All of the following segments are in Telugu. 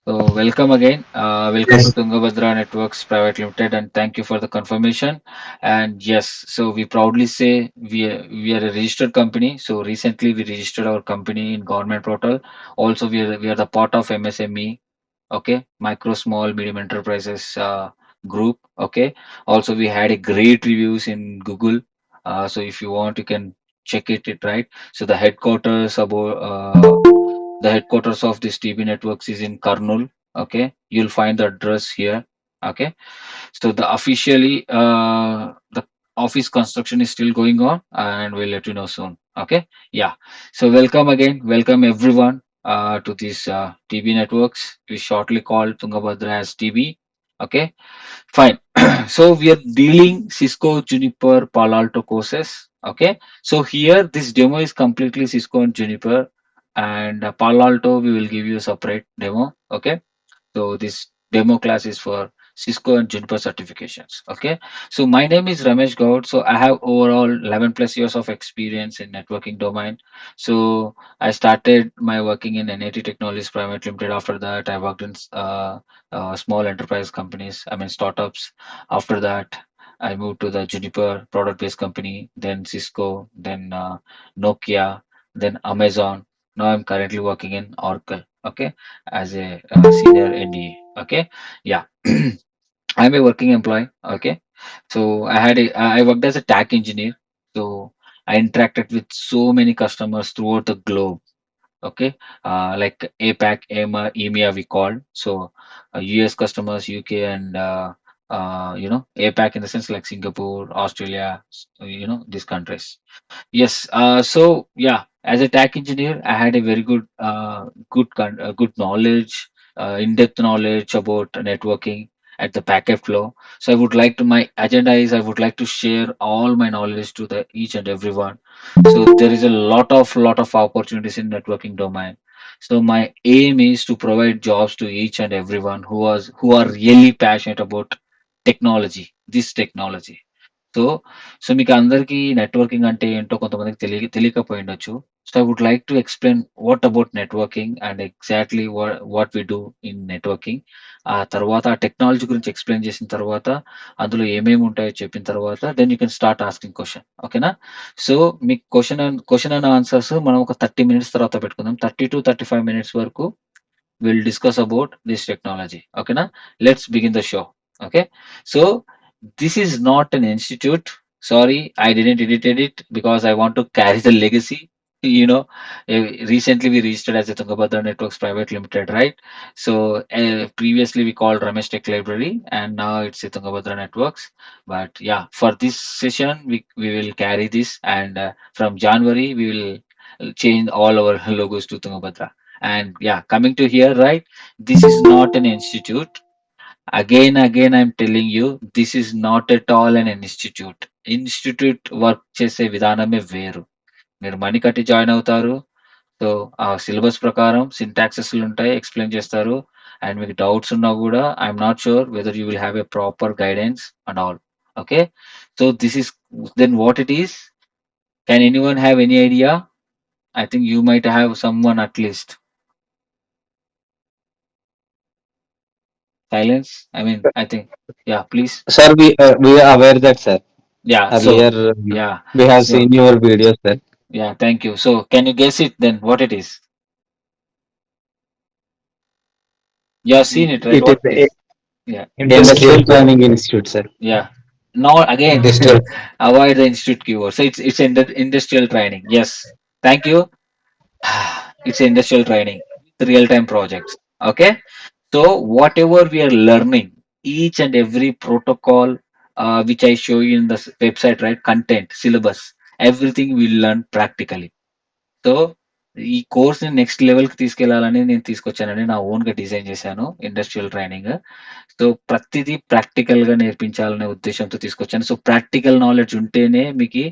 So welcome again. Welcome to Yes, Tungabhadra Networks Private Limited, and thank you for the confirmation. And yes, so we proudly say we are a registered company. So recently we registered our company in government portal. Also, we are the part of MSME. Okay, micro, small, medium enterprises group. Okay. Also, we had a great reviews in Google. So if you want, you can check it right. So the headquarters of this TB Networks is in Karnool. Okay, you'll find the address here. Okay, so the office construction is still going on, and we'll let you know soon. Okay, yeah. So welcome again, welcome everyone to this TB Networks. We shortly called Tungabhadra as TB. Okay, fine. So we are dealing Cisco, Juniper, Palo Alto courses. Okay. So here this demo is completely Cisco and Juniper, and Palo Alto we will give you a separate demo. Okay. So this demo class is for Cisco and Juniper certifications. Okay. So my name is Ramesh Gaud. So I have overall 11 plus years of experience in networking domain. So I started my working in NIT Technologies Private Limited. After that, I worked in small enterprise companies. I mean startups. After that, I moved to the Juniper product-based company, then Cisco, then Nokia, then Amazon. Now I'm currently working in Oracle. Okay, as a senior NDA. Okay, yeah. I'm a working employee. Okay, so I worked as a tech engineer. So I interacted with so many customers throughout the globe. Okay, like APAC, EMEA we called. So US customers, UK, and APAC in the sense like Singapore, Australia, these countries. Yes. So yeah, as a tech engineer, I had a very good knowledge, in-depth knowledge about networking at the packet flow. So I would like to my agenda is I would like to share all my knowledge to the each and everyone. So there is a lot of opportunities in networking domain. So my aim is to provide jobs to each and everyone who are really passionate about this technology. So, మీకు అందరికీ నెట్వర్కింగ్ అంటే ఏంటో కొంతమందికి తెలియకపోయుండొచ్చు. So, I would like to explain what about networking and exactly what we do in networking. ఆ తర్వాత ఆ టెక్నాలజీ గురించి ఎక్స్‌ప్లెయిన్ చేసిన తర్వాత, అందులో ఏమేమి ఉంటాయో చెప్పిన తర్వాత then you can start asking question. ఓకేనా? సో, మీకు క్వెషన్ అండ్ ఆన్సర్స్ మనం ఒక 30 మినిట్స్ తర్వాత పెట్టుకుందాం. 30-35 మినిట్స్ వరకు we'll discuss about this technology. Okay na? Let's begin the show. Okay, so this is not an institute. Sorry, I didn't edit it because I want to carry the legacy. you know Recently we registered as a Tungabhadra Networks Private Limited, right? So previously we called Ramesh Tech Library, and now it's a Tungabhadra Networks. But yeah, for this session we will carry this, and from January we will change all our logos to Tungabhadra. And yeah, coming to here, right? This is not an institute. Again, I'm telling you, this is not at all an institute. Institute work చేసే విధానమే వేరు. మీరు మనీ కట్టి జాయిన్ అవుతారు. సో, ఆ సిలబస్ ప్రకారం సింటాక్సెస్‌లుంటాయి. ఎక్స్‌ప్లెయిన్ చేస్తారు. అండ్ మీకు డౌట్స్ ఉన్నా గూడా I'm not sure whether you will have a proper guidance and all. Okay. So, this is then what it is. Can anyone have any idea? I think you might have someone at least. Silence? I mean, I think. Yeah, please. sir, we are aware that, sir. Yeah, so, Earlier, yeah, we have so, seen your videos, sir. yeah, thank you. So, can you guess it then what it is? You have seen it, right? It is What it is? Yeah, Industrial Planning Institute, sir. yeah. Now, again, Industrial. avoid the institute keyword. So, it's industrial training. Yes, thank you. It's industrial training, real time projects. Okay. So, whatever we are learning, each and every protocol which I show you in the website, right? Content, syllabus, everything we learn practically. So, ఈ కోర్స్‌ని నెక్స్ట్ లెవెల్‌కి తీసుకెళ్లాలని నేను తీసుకొచ్చానండి. నా ఓన్‌గా డిజైన్ చేశాను. Industrial training. సో, ప్రతిదీ ప్రాక్టికల్‌గా నేర్పించాలనే ఉద్దేశ్యంతో తీసుకొచ్చాను. సో, ప్రాక్టికల్ నాలెడ్జ్ ఉంటేనే మీకి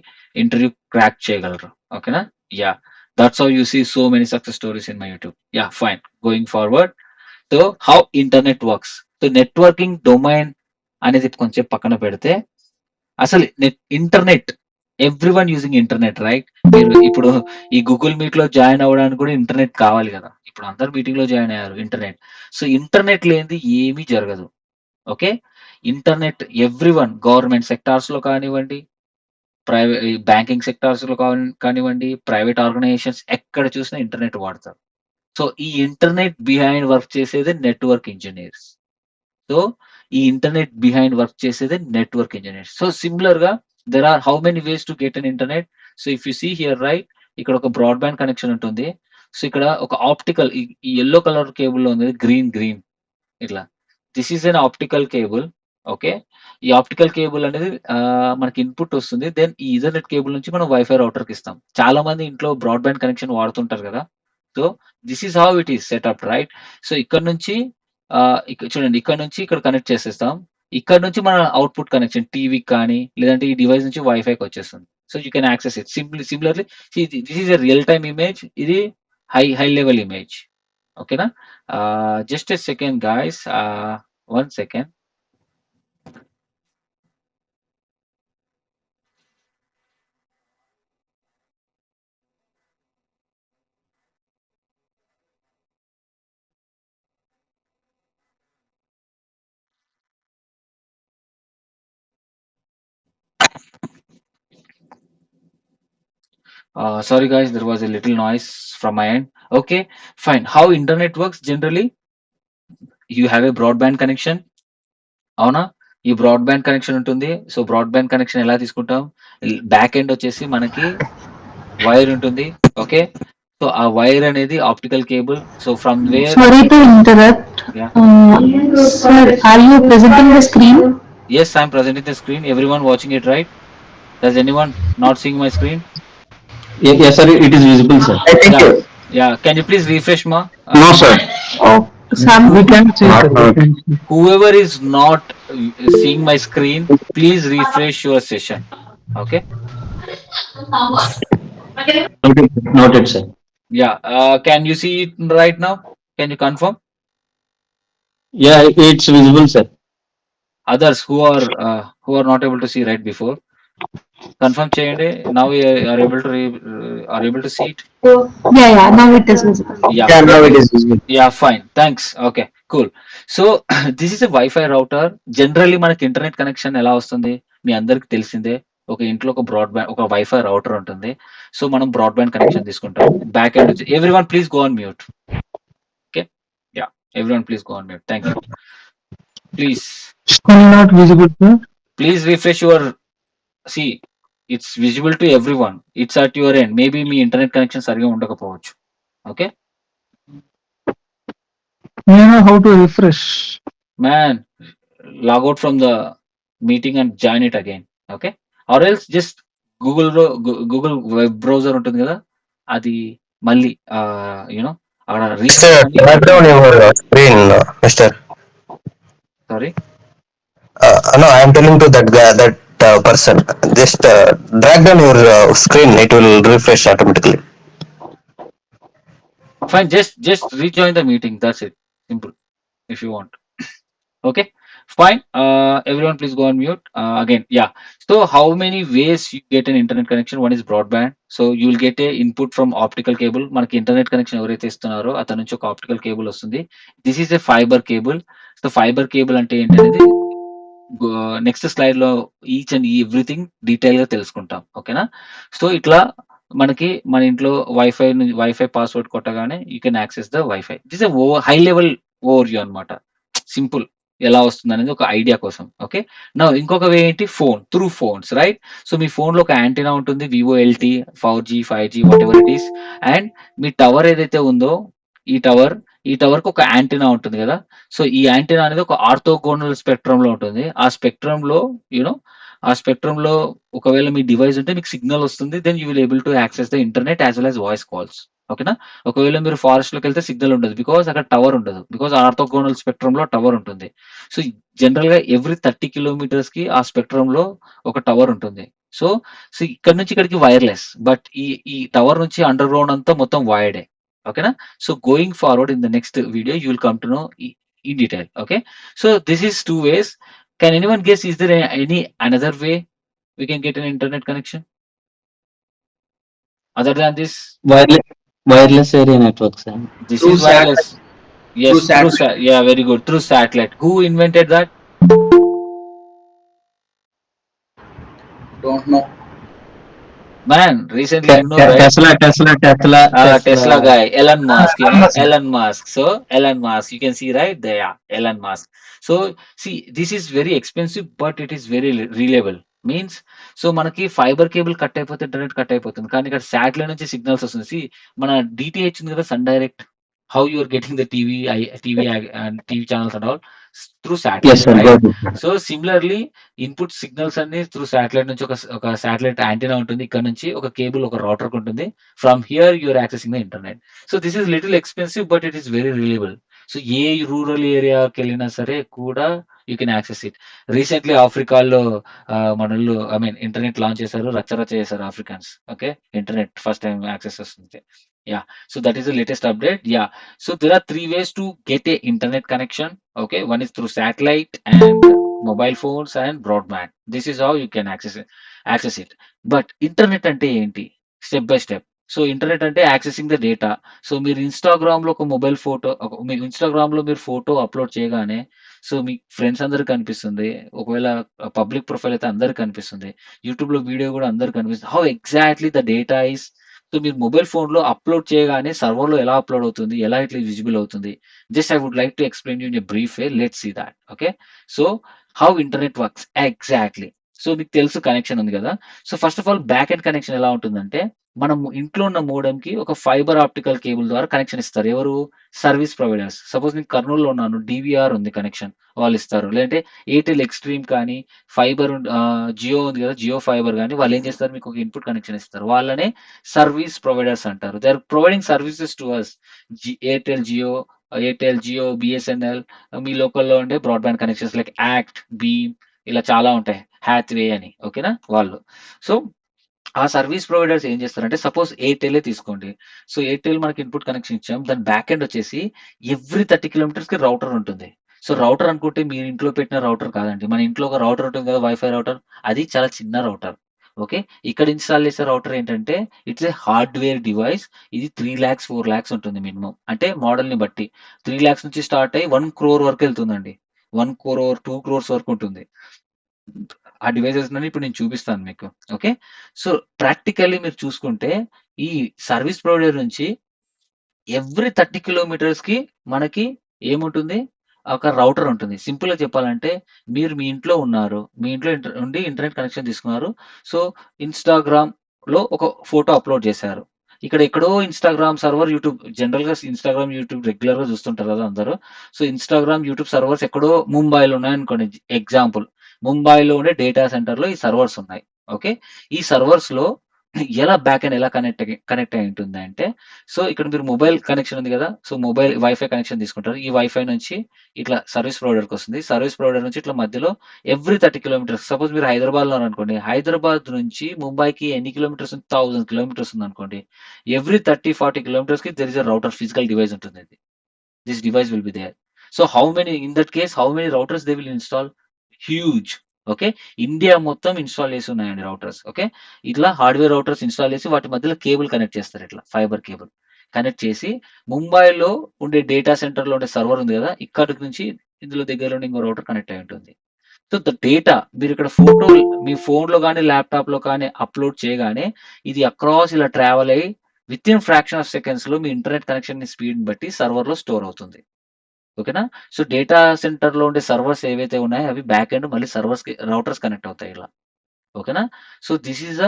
ఇంటర్వ్యూ క్రాక్ చేయగలరు. ఓకేనా? Yeah! That's how you see so many success stories in my YouTube. Yeah! Fine. Going forward. So, how internet works. So, networking domain అనేది కొంచెం పక్కన పెడితే, అసలు internet everyone using internet right. మీరు ఇప్పుడు ఈ గూగుల్ మీట్ లో జాయిన్ అవ్వడానికి కూడా ఇంటర్నెట్ కావాలి కదా. ఇప్పుడు అందరు మీటింగ్ లో జాయిన్ అయ్యారు ఇంటర్నెట్. సో ఇంటర్నెట్ లేనిది ఏమీ జరగదు. Okay. Internet everyone government sectors లో కానివ్వండి, ప్రైవేట్ బ్యాంకింగ్ సెక్టార్స్ లో కానివ్వండి, ప్రైవేట్ ఆర్గనైజేషన్స్ ఎక్కడ చూసినా ఇంటర్నెట్ వాడతారు. సో ఈ ఇంటర్నెట్ బిహైండ్ వర్క్ చేసేదే నెట్వర్క్ ఇంజనీర్స్. సో ఈ ఇంటర్నెట్ బిహైండ్ వర్క్ చేసేదే నెట్వర్క్ ఇంజనీర్స్. సో సిమిలర్ గా there are how many ways to get an internet. So if you see here right, ఇక్కడ ఒక బ్రాడ్బ్యాండ్ కనెక్షన్ ఉంటుంది. సో ఇక్కడ ఒక ఆప్టికల్ ఈ యెల్లో కలర్ కేబుల్ లో ఉంది గ్రీన్ గ్రీన్ ఇట్లా. This is an optical cable. Okay. ఈ ఆప్టికల్ కేబుల్ అనేది మనకి ఇన్పుట్ వస్తుంది. దెన్ ఈ ఈథర్నెట్ కేబుల్ నుంచి మనం వైఫై రౌటర్ కి ఇస్తాం. చాలా మంది ఇంట్లో బ్రాడ్బ్యాండ్ కనెక్షన్ వాడుతుంటారు కదా. So this is how it is setup right. So ఇక్కడ నుంచి ఇక్కడ చూడండి, ఇక్కడ నుంచి ఇక్కడ కనెక్ట్ చేసేస్తాం. ఇక్కడ నుంచి మన అవుట్పుట్ కనెక్షన్ టీవీకి కానీ లేదంటే ఈ డివైస్ నుంచి వైఫైకి వచ్చేస్తుంది. So you can access it similarly. This is a real time image. ఇది హై లెవెల్ ఇమేజ్. ఓకేనా. Just a second guys, 1 second. Sorry guys, there was a little noise from my end. Okay, fine. How internet works generally? You have a broadband connection. అవునా? ఈ బ్రాడ్‌బ్యాండ్ కనెక్షన్ ఉంటుంది. సో, బ్రాడ్‌బ్యాండ్ కనెక్షన్ ఎలా తీసుకుంటాం? బ్యాక్ ఎండ్ వచ్చేసి మనకి వైర్ ఉంటుంది. ఓకే. సో, ఆ వైర్ అనేది optical cable. So, from where Sorry to interrupt. Yeah! Sir, are you presenting the screen? Yes, I am presenting the screen. Everyone watching it right? Does anyone not seeing my screen? Yes, sir. It is visible, sir. Yeah. Yeah. Can you please refresh, ma? No, sir. Oh, some We can see Not that. now. We can see. Whoever is not seeing my screen, please refresh your session. Okay. Noted, sir. Yeah. Can you see it right now? Can you confirm? Yeah, it's visible, sir. Others who are not able to see right before, confirm cheyandi. Now we are able to see it. yeah, now it is visible. Yeah. Yeah, now it is visible. Yeah, fine. Thanks. Okay, cool. So this is a Wi-Fi router. Generally మనకి ఇంటర్నెట్ కనెక్షన్ ఎలా వస్తుంది? మీ అందరికి తెలిసిందే. ఒక ఇంట్లో ఒక బ్రాడ్బ్యాండ్ ఒక వైఫై రౌటర్ ఉంటుంది. సో మనం బ్రాడ్బ్యాండ్ కనెక్షన్ తీసుకుంటాం. బ్యాక్ ఎండ్ వచ్చి everyone please go on mute. Okay. Ya, everyone please go on mute. Thank you. Please Screen not visible, sir. Please refresh your C. It's visible to everyone. It's at your end. Maybe మీ ఇంటర్నెట్ కనెక్షన్ సరిగా ఉండకపోవచ్చు. Okay. We know how to refresh. Man, log out from the meeting and join it again. Okay. Or else just Google web browser ఉంటుంది కదా, అది మళ్ళీ యూనో అక్కడ Mister, drag down your screen, Mister. Sorry. No, I am telling to that guy, that person. Just drag down your screen. It will refresh automatically. Fine, just rejoin the meeting. That's it. Simple. If you want. Okay. Fine. Everyone please go on mute. Again, yeah. So how many ways you get an internet connection? One is broadband. So you will get a input from optical cable. మనకి ఇంటర్నెట్ కనెక్షన్ ఎవరైతే ఇస్తున్నారో అతని నుంచి ఒక ఆప్టికల్ కేబుల్ వస్తుంది. This is a fibre cable. So fibre cable అంటే ఏంటనేది నెక్స్ట్ స్లైడ్ లో ఈచ్ అండ్ ఎవ్రీథింగ్ డీటెయిల్ గా తెలుసుకుంటాం. ఓకేనా. సో ఇట్లా మనకి మన ఇంట్లో వైఫై పాస్వర్డ్ కొట్టగానే you can access the wifi. This high level over view అనమాట. సింపుల్ ఎలా వస్తుంది అనేది ఒక ఐడియా కోసం. ఓకే. నా ఇంకొక వే ఏంటి, phone through phones right. So మీ ఫోన్ లో ఒక యాంటీనా ఉంటుంది, Vivo LT 4G 5G whatever it is. And మీ టవర్ ఏదైతే ఉందో ఈ టవర్ కి ఒక యాంటీనా ఉంటుంది కదా. సో ఈ యాంటీనా అనేది ఒక ఆర్థోగోనల్ స్పెక్ట్రమ్ లో ఉంటుంది. ఆ స్పెక్ట్రమ్ లో యూనో ఆ స్పెక్ట్రమ్ లో ఒకవేళ మీ డివైస్ ఉంటే మీకు సిగ్నల్ వస్తుంది. Then you will able to access the internet as well as voice calls. ఓకేనా. ఒకవేళ మీరు ఫారెస్ట్ లోకి వెళ్తే సిగ్నల్ ఉండదు, బికాస్ అక్కడ టవర్ ఉండదు. బికాస్ ఆర్థోగోనల్ స్పెక్ట్రమ్ లో టవర్ ఉంటుంది. సో జనరల్ గా ఎవ్రీ 30 కిలోమీటర్స్ కి ఆ స్పెక్ట్రమ్ లో ఒక టవర్ ఉంటుంది. సో ఇక్కడ నుంచి ఇక్కడికి వైర్లెస్, బట్ ఈ టవర్ నుంచి అండర్ గ్రౌండ్ అంతా మొత్తం వైర్డే. ఓకేనా. So going forward in the next video you will come to know in detail. Okay. So this is two ways. Can anyone guess, is there any another way we can get an internet connection? Other than this, Wireless area network, sir. this Through is wireless. satellite. Yes, Through satellite. yeah, very good. Through satellite. Who invented that? Don't know. Man, recently, you know, right? Tesla Tesla. guy, Elon Musk, you know, Unless Elon Musk. So, Elon Musk, you can see right there, yeah, Elon Musk. So, see, this is very expensive, but it is very reliable. Means, so మనకి ఫైబర్ కేబుల్ కట్ అయిపోతే ఇంటర్నెట్ కట్ అయిపోతుంది. కానీ ఇక్కడ శాటిలైట్ నుంచి సిగ్నల్స్ వస్తుంది. మన డిటిహెచ్ ఉంది కదా, Sun Direct. How you are getting the TV and TV channels and all through Yes, satellite, sir. Right? Got it, sir. So similarly input signals అన్ని త్రూ శాటిలైట్ నుంచి ఒక శాటిలైట్ యాంటీనా ఉంటుంది. ఇక్కడ నుంచి ఒక కేబుల్ ఒక రౌటర్ ఉంటుంది. From here you're accessing the internet. So this is little expensive but it is very reliable. So a rural ఏరియాకి వెళ్ళినా సరే కూడా you can access it. Recently ఆఫ్రికాలో మనోళ్ళు ఐ మీన్ ఇంటర్నెట్ లాంచ్ చేశారు, రచ్చరచ్చ చేశారు Africans. Okay, internet first time access వస్తుంది. Yeah, so that is the latest update. Yeah, so there are 3 ways to get a internet connection. Okay, one is through satellite and mobile phones and broadband. This is how you can access it. But internet అంటే ఏంటి? Step by step. So internet అంటే యాక్సెసింగ్ ద డేటా. సో మీరు ఇన్‌స్టాగ్రామ్‌లో ఒక మొబైల్ ఫోటో మీ ఇన్‌స్టాగ్రామ్‌లో మీరు ఫోటో అప్‌లోడ్ చేయగానే సో మీ ఫ్రెండ్స్ అందరికి కనిపిస్తుంది. ఒకవేళ పబ్లిక్ ప్రొఫైల్ అయితే అందరికి కనిపిస్తుంది. యూట్యూబ్‌లో వీడియో కూడా అందరికి కనిపిస్తుంది. How exactly the data is. So మీరు మొబైల్ ఫోన్‌లో అప్‌లోడ్ చేయగానే సర్వర్‌లో ఎలా అప్‌లోడ్ అవుతుంది? ఎలా ఇట్లా విజిబుల్ అవుతుంది? Just I would like to explain you in a brief way. Let's see that. Okay. So how internet works exactly. So మీకు తెలుసు కనెక్షన్ ఉంది కదా! So first of all back end connection ఎలా ఉంటుందంటే, మనం ఇంట్లో ఉన్న మోడెమ్‌కి ఒక ఫైబర్ ఆప్టికల్ కేబుల్ ద్వారా కనెక్షన్ ఇస్తారు. ఎవరు? Service providers. సపోజ్ నేను కర్నూల్‌లో ఉన్నాను. డీవీఆర్ ఉంది కనెక్షన్. వాళ్ళు ఇస్తారు. లేదంటే ఎయిర్‌టెల్ ఎక్స్‌ట్రీమ్ కానీ, జియో ఉంది కదా! జియో ఫైబర్ గాని వాళ్ళేం చేస్తారు? మీకు ఒక ఇన్‌పుట్ కనెక్షన్ ఇస్తారు. వాళ్ళనే సర్వీస్ ప్రొవైడర్స్ అంటారు. They are providing services to us. Airtel, Jio, BSNL, మీ లోకల్‌లో ఉండే broadband connections like ACT, Beam ఇలా చాలా ఉంటాయి. హ్యాత్‌వే అని. ఓకేనా? వాళ్ళు. సో ఆ సర్వీస్ ప్రొవైడర్స్ ఏం చేస్తారంటే, సపోజ్ ఎయిర్‌టెలే తీసుకోండి. సో ఎయిర్‌టెల్ మనకి ఇన్‌పుట్ కనెక్షన్ ఇచ్చాం. దాని బ్యాక్ ఎండ్ వచ్చేసి ఎవ్రీ 30 కిలోమీటర్స్‌కి రౌటర్ ఉంటుంది. సో రౌటర్ అనుకుంటే మీరు ఇంట్లో పెట్టిన రౌటర్ కాదండి. మన ఇంట్లో ఒక రౌటర్ ఉంటుంది కదా! Wifi router. అది చాలా చిన్న రౌటర్. ఓకే. ఇక్కడ ఇన్‌స్టాల్ చేసే రౌటర్ ఏంటంటే, ఇట్స్ ఏ హార్డ్‌వేర్ డివైస్. ఇది 3,00,000, 4,00,000 ఉంటుంది మినిమమ్. అంటే మోడల్‌ని బట్టి. 3,00,000 నుంచి స్టార్ట్ అయ్యి 1,00,00,000 వరకు వెళ్తుందండి. 1,00,00,000, 2,00,00,000 వరకు ఉంటుంది. ఆ డివైసెస్ అన్ని ఇప్పుడు నేను చూపిస్తాను మీకు. ఓకే. సో ప్రాక్టికల్లీ మీరు చూసుకుంటే ఈ సర్వీస్ ప్రొవైడర్ నుంచి ఎవ్రీ 30 కిలోమీటర్స్‌కి మనకి ఏముంటుంది? ఒక రౌటర్ ఉంటుంది. సింపుల్‌గా చెప్పాలంటే మీరు మీ ఇంట్లో ఉన్నారు. మీ ఇంట్లో ఉండి ఇంటర్నెట్ కనెక్షన్ తీసుకున్నారు. సో ఇన్‌స్టాగ్రామ్‌లో ఒక ఫోటో అప్‌లోడ్ చేశారు. ఇక్కడ ఎక్కడో ఇన్‌స్టాగ్రామ్ సర్వర్, యూట్యూబ్ జనరల్‌గా ఇన్‌స్టాగ్రామ్, యూట్యూబ్ రెగ్యులర్‌గా చూస్తుంటారు కదా అందరూ. సో ఇన్‌స్టాగ్రామ్, యూట్యూబ్ సర్వర్స్ ఎక్కడో ముంబైలో ఉన్నాయనుకోండి ఎగ్జాంపుల్. ముంబైలో ఉండే డేటా సెంటర్‌లో ఈ సర్వర్స్ ఉన్నాయి. ఓకే. ఈ సర్వర్స్‌లో ఎలా బ్యాక్ ఎండ్ ఎలా కనెక్ట్ అయ్యి ఉంటుందంటే, సో ఇక్కడ మీరు మొబైల్ కనెక్షన్ ఉంది కదా! సో మొబైల్ వైఫై కనెక్షన్ తీసుకుంటారు. ఈ వైఫై నుంచి ఇట్లా సర్వీస్ ప్రొవైడర్‌కొస్తుంది. సర్వీస్ ప్రొవైడర్ నుంచి ఇట్లా మధ్యలో ఎవ్రీ 30 కిలోమీటర్స్ సపోజ్ మీరు హైదరాబాద్‌లో ఉన్నారనుకోండి. హైదరాబాద్ నుంచి ముంబైకి ఎన్ని కిలోమీటర్స్ ఉంది? 1000 కిలోమీటర్స్ ఉందనుకోండి. ఎవ్రీ 30, 40 కిలోమీటర్స్‌కి there is a router physical device ఉంటుంది ఇది. This device will be there. So how many in that case how many routers they will install? Huge. Okay. India మొత్తం ఇన్‌స్టాల్ చేసి ఉన్నాయండి రౌటర్స్. ఓకే. ఇట్లా హార్డ్‌వేర్ రౌటర్స్ ఇన్‌స్టాల్ చేసి వాటి మధ్యలో కేబుల్ కనెక్ట్ చేస్తారు ఇట్లా ఫైబర్ కేబుల్. కనెక్ట్ చేసి ముంబైలో ఉండే డేటా సెంటర్‌లో ఉండే సర్వర్ ఉంది కదా! ఇక్కడి నుంచి ఇందులో దగ్గరలో ఉండే ఇంకో రౌటర్ కనెక్ట్ అయ్యి ఉంటుంది. సో ద డేటా మీరిక్కడ ఫోటో మీ ఫోన్‌లో గాని, ల్యాప్‌టాప్‌లో కానీ అప్‌లోడ్ చేయగానే ఇది అక్రాస్ ఇలా ట్రావెల్ అయ్యి వితిన్ ఫ్రాక్షన్ ఆఫ్ సెకండ్స్‌లో మీ ఇంటర్నెట్ కనెక్షన్ స్పీడ్‌ని బట్టి సర్వర్‌లో స్టోర్ అవుతుంది. ఓకేనా? సో డేటా సెంటర్‌లో ఉండే సర్వర్స్ ఏవైతే ఉన్నాయో అవి బ్యాక్ ఎండ్ మళ్ళీ రౌటర్స్ కనెక్ట్ అవుతాయి ఇలా. ఓకేనా? So this is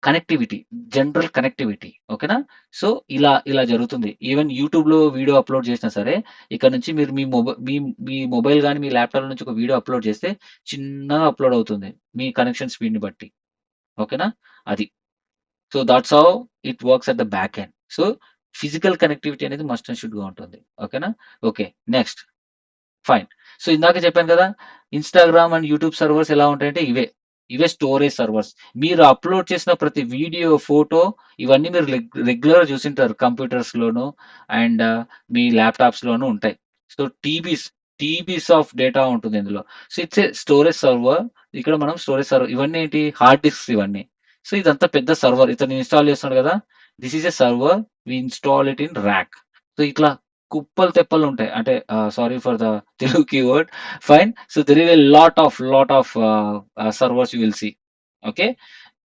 connectivity. General connectivity. ఓకేనా? సో ఇలా జరుగుతుంది. ఈవెన్ యూట్యూబ్‌లో వీడియో అప్‌లోడ్ చేసినా సరే, ఇక్కడ నుంచి మీరు మీ మొబైల్ గాని, మీ ల్యాప్‌టాప్ నుంచి ఒక వీడియో అప్‌లోడ్ చేస్తే చిన్నగా అప్‌లోడ్ అవుతుంది. మీ కనెక్షన్ స్పీడ్‌ని బట్టి. ఓకేనా? అది. So that's how it works at the back end. So physical connectivity అనేది మస్ట్ అండ్ షుడ్‌గా ఉంటుంది. ఓకేనా? ఓకే. నెక్స్ట్. ఫైన్. సో ఇందాక చెప్పాను కదా! ఇన్‌స్టాగ్రామ్ అండ్ యూట్యూబ్ సర్వర్స్ ఎలా ఉంటాయంటే ఇవే స్టోరేజ్ సర్వర్స్. మీరు అప్‌లోడ్ చేసిన ప్రతి వీడియో, ఫోటో ఇవన్నీ మీరు రెగ్యులర్‌గా చూసుంటారు కంప్యూటర్స్‌లోను అండ్ మీ ల్యాప్‌టాప్స్‌లోను ఉంటాయి. సో టీబీస్ ఆఫ్ డేటా ఉంటుంది ఇందులో. So it's a storage server. ఇక్కడ మనం స్టోరేజ్ సర్వర్ ఇవన్నీ ఏంటి? హార్డ్ డిస్క్స్ ఇవన్నీ. సో ఇదంతా పెద్ద సర్వర్. ఇతను ఇన్‌స్టాల్ చేస్తున్నాడు కదా! This is a server, we install it in rack. So, ఇట్లా కుప్పలు తెప్పలు ఉంటాయి. అంటే sorry for the Telugu keyword. Fine. So, there is a lot of servers you will see. Okay.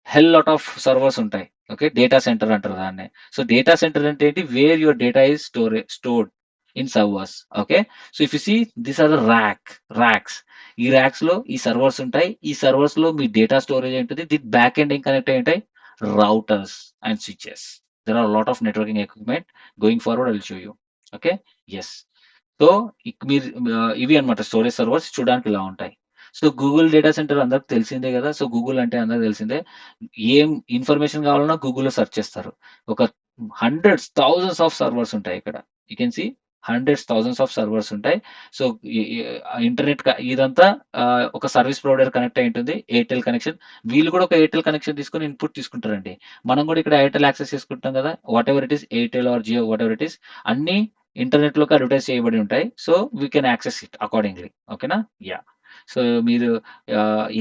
Hell lot of servers ఉంటాయి. ఓకే. డేటా సెంటర్ అంటారు దాన్ని. సో, డేటా సెంటర్ అంటే ఏంటి? Where your data is stored in servers. Okay. So, if you see these are the racks. ఈ ర్యాక్స్‌లో ఈ సర్వర్స్ ఉంటాయి. ఈ సర్వర్స్‌లో మీ డేటా స్టోరేజ్ ఉంటుంది. దీని బ్యాక్ ఎండ్ ఏం కనెక్ట్ అయ్యి ఉంటాయి? Routers and switches. There are lot of networking equipment. Going forward I will show you. Okay. Yes. So, మీరు ఇవి అన్నమాట స్టోరేజ్ సర్వర్స్ చూడడానికి ఇలా ఉంటాయి. సో, గూగుల్ డేటా సెంటర్ అందరికి తెలిసిందే గదా! సో, గూగుల్ అంటే అందరికి తెలిసిందే. ఏం ఇన్ఫర్మేషన్ కావాలన్నా గూగుల్‌లో సెర్చ్ చేస్తారు. ఒక హండ్రెడ్స్, థౌసండ్స్ ఆఫ్ సర్వర్స్ ఉంటాయి ఇక్కడ. You can see hundreds, thousands of servers ఉంటాయి. సో, ఈ ఈ ఇంటర్నెట్ ఇదంతా ఒక సర్విస్ ప్రొవైడర్ కనెక్ట్ అయ్యి ఉంటుంది. Airtel connection. వీళ్ళు కూడా ఒక ఎయిర్‌టెల్ కనెక్షన్ తీసుకొని ఇన్‌పుట్ తీసుకుంటారండి. మనం కూడా ఇక్కడ ఎయిర్‌టెల్ యాక్సెస్ చేసుకుంటాం గదా! Whatever it is Airtel or Jio whatever it is అన్నీ ఇంటర్నెట్‌లోకి అడ్వర్టైజ్ చేయబడి ఉంటాయి. So, we can access it accordingly. ఓకేనా? యాహ్! సో, మీరు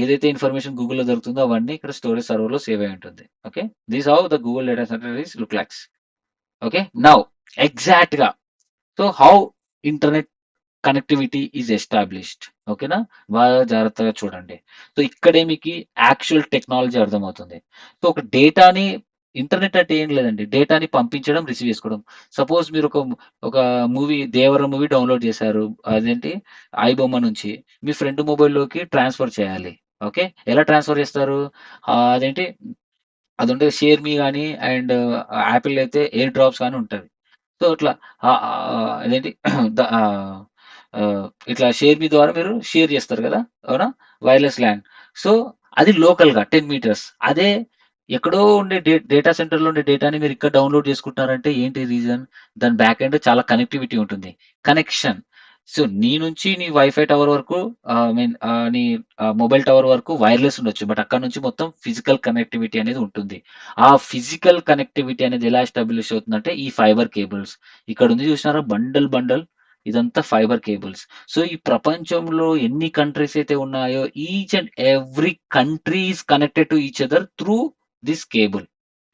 ఏదైతే ఇన్ఫర్మేషన్ గూగుల్‌లో దొరుకుతుందో అవన్నీ ఇక్కడ స్టోరేజ్ సర్వర్‌లో సేవ్ అయ్యి ఉంటుంది. Okay. This how the Google data centre is look likes. Okay. Now ఎగ్జాక్ట్‌గా so, how internet connectivity is established. ఓకేనా? బాగా జాగ్రత్తగా చూడండి. సో, ఇక్కడే మీకి యాక్చువల్ టెక్నాలజీ అర్థమవుతుంది. సో, ఒక డేటాని ఇంటర్నెట్ అంటే ఏం లేదండి. డేటాని పంపించడం, రిసీవ్ చేసుకోవడం. సపోజ్ మీరు ఒక మూవీ 'దేవర' మూవీ డౌన్‌లోడ్ చేశారు. అదేంటి ఐబొమ్మ నుంచి. మీ ఫ్రెండ్ మొబైల్‌లోకి ట్రాన్స్‌ఫర్ చేయాలి. ఓకే. ఎలా ట్రాన్స్‌ఫర్ చేస్తారు? అదేంటి అదుంటది షేర్ మీ గాని అండ్ యాపిల్ అయితే ఎయిర్ డ్రాప్స్ గాని ఉంటది. సో, ఇట్లా అదేంటి ద ఇట్లా షేర్ మీ ద్వారా మీరు షేర్ చేస్తారు గదా! అవునా? Wireless LAN. సో, అది లోకల్‌గా 10 మీటర్స్. అదే ఎక్కడో ఉండే డేటా సెంటర్‌లో ఉండే డేటాని మీరు ఇక్కడ డౌన్‌లోడ్ చేసుకుంటున్నారంటే ఏంటి రీజన్? దాని బ్యాక్ ఎండ్ చాలా కనెక్టివిటీ ఉంటుంది. కనెక్షన్. సో, నీ నుంచి నీ వైఫై టవర్ వరకు ఐ మీన్ నీ మొబైల్ టవర్ వరకు వైర్‌లెస్ ఉండొచ్చు. బట్ అక్కడి నుంచి మొత్తం ఫిజికల్ కనెక్టివిటీ అనేది ఉంటుంది. ఆ ఫిజికల్ కనెక్టివిటీ అనేది ఎలా ఎస్టాబ్లిష్ అవుతుందంటే ఈ ఫైబర్ కేబుల్స్. ఇక్కడ ఉంది చూసినారా బండల్ ఇదంతా ఫైబర్ కేబుల్స్. సో, ఈ ప్రపంచంలో ఎన్ని కంట్రీస్ అయితే ఉన్నాయో each and every country is connected to each other through this cable.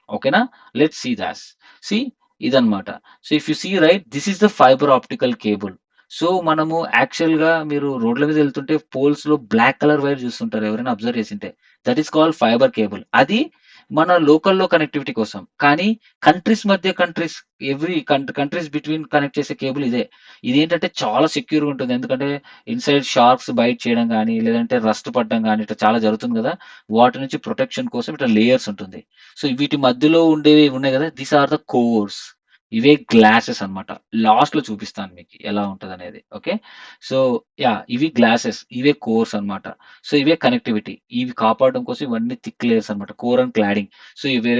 ఓకేనా? లెట్స్ సీ దాస్. సీ ఇదన్నమాట. So, if you see right this is the fibre optical cable. So, మనము యాక్చువల్‌గా మీరు రోడ్ల మీద వెళ్తుంటే పోల్స్‌లో బ్లాక్ కలర్ వైర్ చూస్తుంటారు ఎవరైనా అబ్జర్వ్ చేసుంటే. That is called fibre cable. అది మన లోకల్‌లో కనెక్టివిటీ కోసం. కానీ కంట్రీస్ మధ్య ఎవ్రీ కంట్రీస్ బిట్వీన్ కనెక్ట్ చేసే కేబుల్ ఇదే. ఇదేంటంటే చాలా సెక్యూర్‌గా ఉంటుంది. ఎందుకంటే ఇన్‌సైడ్ షార్క్స్ బైట్ చేయడం గాని, లేదంటే రస్ట్ పడడం గాని ఇట్లా చాలా జరుగుతుంది గదా! వాటి నుంచి ప్రొటెక్షన్ కోసం ఇట్లా లేయర్స్ ఉంటుంది. సో, వీటి మధ్యలో ఉండేవి ఉన్నాయి గదా! These are the cores. ఇవే గ్లాసెస్ అన్నమాట. లాస్ట్‌లో చూపిస్తాను మీకు ఎలా ఉంటదనేది. ఓకే. So, yeah! ఇవి గ్లాసెస్. ఇవే కోర్స్ అన్నమాట. సో, ఇవే కనెక్టివిటీ. ఇవి కాపాడడం కోసం ఇవన్నీ థిక్ లేయర్స్ అన్నమాట. Core and cladding. సో, ఇవి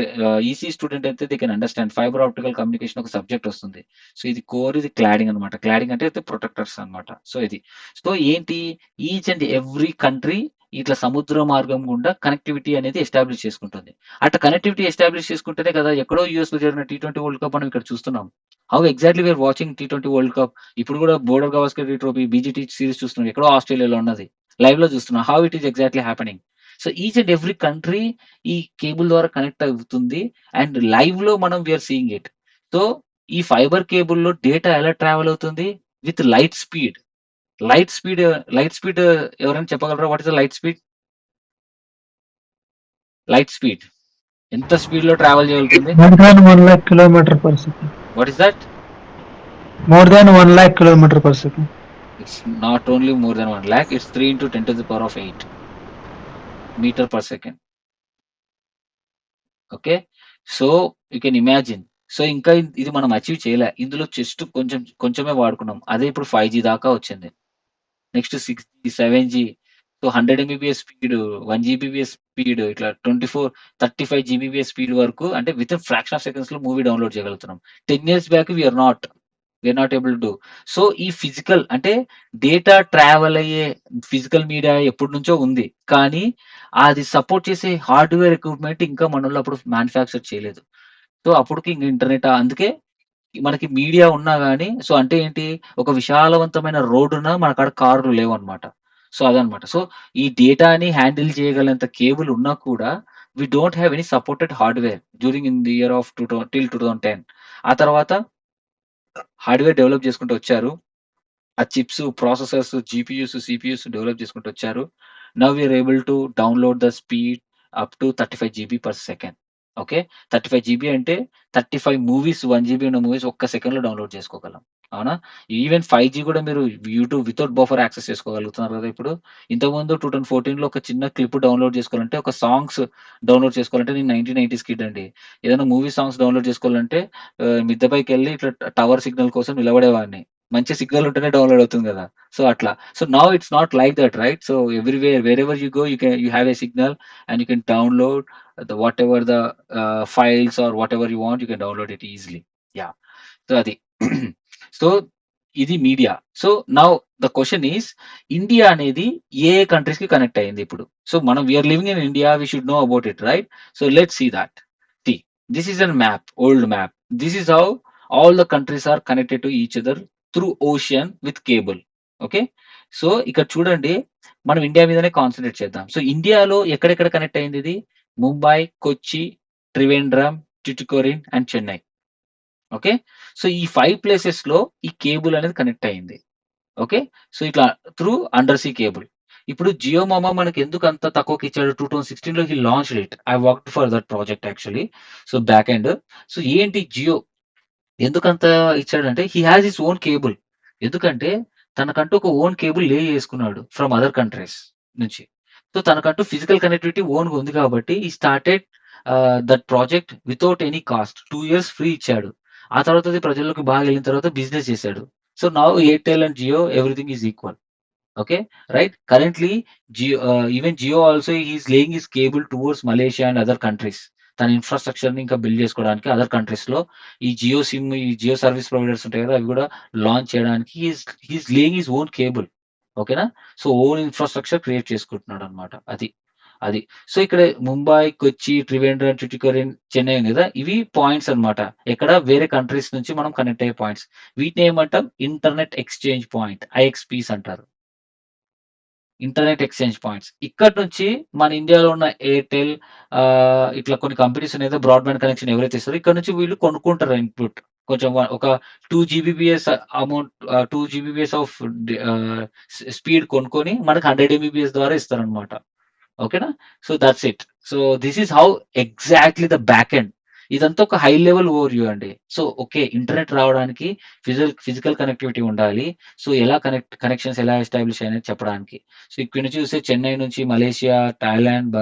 ఈసీ స్టూడెంట్ అయితే they can understand. Fibre optical communication ఒక సబ్జెక్ట్ వస్తుంది. సో, ఇది కోర్, ఇది క్లాడింగ్ అన్నమాట. క్లాడింగ్ అంటే ప్రొటెక్టర్స్ అన్నమాట. సో, ఇది. సో, ఏంటి ఈచ్ అండ్ ఎవ్రీ కంట్రీ ఇట్లా సముద్ర మార్గం గుండా కనెక్టివిటీ అనేది ఎస్టాబ్లిష్ చేసుకుంటుంది. అట్లా కనెక్టివిటీ ఎస్టాబ్లిష్ చేసుకుంటేనే కదా ఎక్కడో యూఎస్‌లో జరిగిన టీ20 వరల్డ్ కప్ మనం ఇక్కడ చూస్తున్నాం. How exactly we are watching టీ20 వరల్డ్ కప్. ఇప్పుడు కూడా Border Gavaskar trophy, BGT series చూస్తున్నాం. ఎక్కడో ఆస్ట్రేలియాలో ఉన్నది. లైవ్‌లో చూస్తున్నాం. How it is exactly happening. So, each and every country ఈ కేబుల్ ద్వారా కనెక్ట్ అవుతుంది. అండ్ లైవ్‌లో మనం we are seeing it. So, ఈ ఫైబర్ కేబుల్‌లో డేటా ఎలా ట్రావెల్ అవుతుంది? With light speed. Light speed ఎవరైనా చెప్పగలరా? What is the light speed? Light speed. ఎంత స్పీడ్‌లో ట్రావెల్ చేయగలుగుతుంది? More than 1 lakh kilometer per second. What is that? More than 1 lakh kilometer per second. It's not only more than 1 lakh, it's 3 into 10 to the power of 8 meter per second. Okay. So, you can imagine. So, ఇంకా ఇది మనం అచీవ్ చేయలే. ఇందులో జస్ట్ కొంచెమే వాడుకున్నాం. అదే ఇప్పుడు 5G దాకా వచ్చింది. Next 6G, 7G. So, 100 MBPS speed, 1 GBPS speed ఇట్లా 24, 35 జీబీపీఎస్ స్పీడ్ వరకు అంటే వితిన్ ఫ్రాక్షన్ ఆఫ్ సెకండ్స్‌లో మూవీ డౌన్‌లోడ్ చేయగలుగుతున్నాం. 10 years back we are not able to. So, ఈ ఫిజికల్ అంటే డేటా ట్రావెల్ అయ్యే ఫిజికల్ మీడియా ఎప్పటినుంచో ఉంది. కానీ అది సపోర్ట్ చేసే హార్డ్‌వేర్ ఎక్విప్‌మెంట్ ఇంకా మనోళ్ళు అప్పుడు మ్యానుఫ్యాక్చర్ చేయలేదు. సో, అప్పటికి ఇంక ఇంటర్నెట్ అందుకే మనకి మీడియా ఉన్నా గాని సో, అంటే ఏంటి ఒక విశాలవంతమైన రోడ్డున మన కాడ కార్లు లేవన్నమాట. సో, అదన్నమాట. సో, ఈ డేటాని హ్యాండిల్ చేయగలంత కేబుల్ ఉన్నా కూడా we don't have any supported hardware during in the year of till 2010. ఆ తర్వాత హార్డ్వేర్ డెవలప్ చేసుకుంటూ వచ్చారు. ఆ chips, processors, GPUs, CPUs develop చేసుకుంటూ వచ్చారు. Now we are able to download the speed up to 35 GB per second. Okay. 35 GB అంటే 35 మూవీస్, 1 జీబీ ఉన్న మూవీస్ ఒక్క సెకండ్‌లో డౌన్లోడ్ చేసుకోగలం. అవునా? ఈవెన్ 5జీ కూడా మీరు యూట్యూబ్ వితౌట్ బఫర్ యాక్సెస్ చేసుకోగలుగుతున్నారు కదా ఇప్పుడు. ఇంతకుముందు 2014లో ఒక చిన్న క్లిప్ డౌన్లోడ్ చేసుకోవాలంటే, ఒక సాంగ్స్ డౌన్లోడ్ చేసుకోవాలంటే, నేను 1990s కిడ్ అండి. ఏదైనా మూవీ సాంగ్స్ డౌన్లోడ్ చేసుకోవాలంటే మిద్దె పైకెళ్ళి ఇట్లా టవర్ సిగ్నల్ కోసం నిలబడేవాడిని. మంచి సిగ్నల్ ఉంటేనే డౌన్లోడ్ అవుతుంది కదా! సో అట్లా. So now it's not like that, right? So everywhere, wherever you go, you have a signal and you can download whatever the files or whatever you want, you can download it easily. Yeah. So adi. So ఇది media. So now the question is, India అనేది ఏ కంట్రీస్ కి కనెక్ట్ అయ్యింది ఇప్పుడు? సో మనం we are living in India, we should know about it, right? So let's see that. See, this is an map, old map. This is how all the countries are connected to each other through ocean with cable. Okay. So ఇక్కడ చూడండి, మనం ఇండియా మీదనే కాన్సన్ట్రేట్ చేద్దాం. సో ఇండియాలో ఎక్కడెక్కడ కనెక్ట్ అయింది ఇది? Mumbai, Kochi, Trivandrum, Tuticorin and Chennai. Okay. So ఈ 5 ప్లేసెస్ లో ఈ కేబుల్ అనేది కనెక్ట్ అయింది. ఓకే. సో ఇట్లా త్రూ అండర్ సీ కేబుల్. ఇప్పుడు జియో మామా మనకి ఎందుకు అంత తక్కువకి ఇచ్చాడు? 2016లో he launched it. I worked for that project actually. So back end. So ఏంటి జియో ఎందుకంత ఇచ్చాడంటే, he has his own cable. ఎందుకంటే తనకంటూ ఒక ఓన్ కేబుల్ లే చేసుకున్నాడు ఫ్రమ్ అదర్ కంట్రీస్ నుంచి. సో తనకంటూ ఫిజికల్ కనెక్టివిటీ ఓన్‌గా ఉంది కాబట్టి హి started that project without any cost. 2 years free ఇచ్చాడు. ఆ తర్వాత అది ప్రజల్లోకి బాగా వెళ్ళిన తర్వాత బిజినెస్ చేశాడు. So now Airtel and Jio everything is equal. Okay, right? Currently, even Jio also he is laying his cable towards Malaysia and other countries. తన ఇన్‌ఫ్రాస్ట్రక్చర్‌ని ఇంకా బిల్డ్ చేసుకోవడానికి అదర్ కంట్రీస్‌లో ఈ జియో సిమ్, ఈ జియో సర్వీస్ ప్రొవైడర్స్ ఉంటాయి కదా! అవి కూడా లాంచ్ చేయడానికి he is laying his own cable. ఓకేనా? సో ఓన్ ఇన్‌ఫ్రాస్ట్రక్చర్ క్రియేట్ చేసుకుంటున్నాడన్నమాట. అది. సో ఇక్కడ ముంబై, కొచ్చి, త్రివేంద్రం, టుటికోరిన్, చెన్నై ఉంది కదా! ఇవి పాయింట్స్ అన్నమాట. ఎక్కడ? వేరే కంట్రీస్ నుంచి మనం కనెక్ట్ అయ్యే పాయింట్స్. వీటిని ఏమంటాం? ఇంటర్నెట్ ఎక్స్‌చేంజ్ పాయింట్, ఐఎక్స్‌పీస్ అంటారు. Internet exchange points. ఇక్కడి నుంచి మన ఇండియాలో ఉన్న ఎయిర్‌టెల్ ఇట్లా కొన్ని కంపెనీస్ అనేది బ్రాడ్‌బ్యాండ్ కనెక్షన్ ఎవరైతే ఇస్తారో, ఇక్కడ నుంచి వీళ్ళు కొనుక్కుంటారు ఇన్‌పుట్. కొంచెం ఒక 2 Gbps amount, 2 Gbps of speed కొనుక్కొని మనకు 100 ఎంబీపీఎస్ ద్వారా ఇస్తారనమాట. ఓకేనా? So that's it. So this is how exactly the back end. ఇదంతా ఒక హై లెవెల్ ఓవర్‌వ్యూ అండి. సో ఓకే, ఇంటర్నెట్ రావడానికి ఫిజికల్ కనెక్టివిటీ ఉండాలి. సో ఎలా కనెక్షన్స్ ఎలా ఎస్టాబ్లిష్ అయ్యాయని చెప్పడానికి. సో ఇక్కడి నుంచి చూస్తే చెన్నై నుంచి Malaysia, Thailand,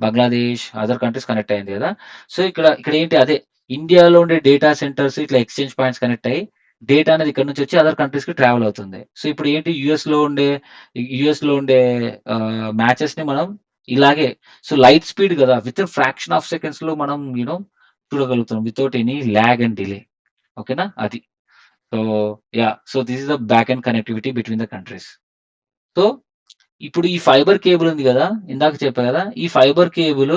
Bangladesh, other countries connect అయింది కదా! సో ఇక్కడ ఏంటి, అదే ఇండియాలో ఉండే డేటా సెంటర్స్ ఇట్లా ఎక్స్‌చేంజ్ పాయింట్స్ కనెక్ట్ అయ్యి డేటా అనేది ఇక్కడ నుంచి వచ్చి అదర్ కంట్రీస్‌కి ట్రావెల్ అవుతుంది. సో ఇప్పుడు ఏంటి, యూఎస్‌లో ఉండే మ్యాచెస్‌ని మనం ఇలాగే, సో లైట్ స్పీడ్ కదా! వితిన్ ఫ్రాక్షన్ ఆఫ్ సెకండ్స్‌లో మనం చూడగలుగుతాం without any lag and delay. ఓకేనా? అది. So yeah! So this is the back end connectivity between the countries. So ఇప్పుడు ఈ ఫైబర్ కేబుల్ ఉంది గదా! ఇందాక చెప్పా గదా! ఈ ఫైబర్ కేబుల్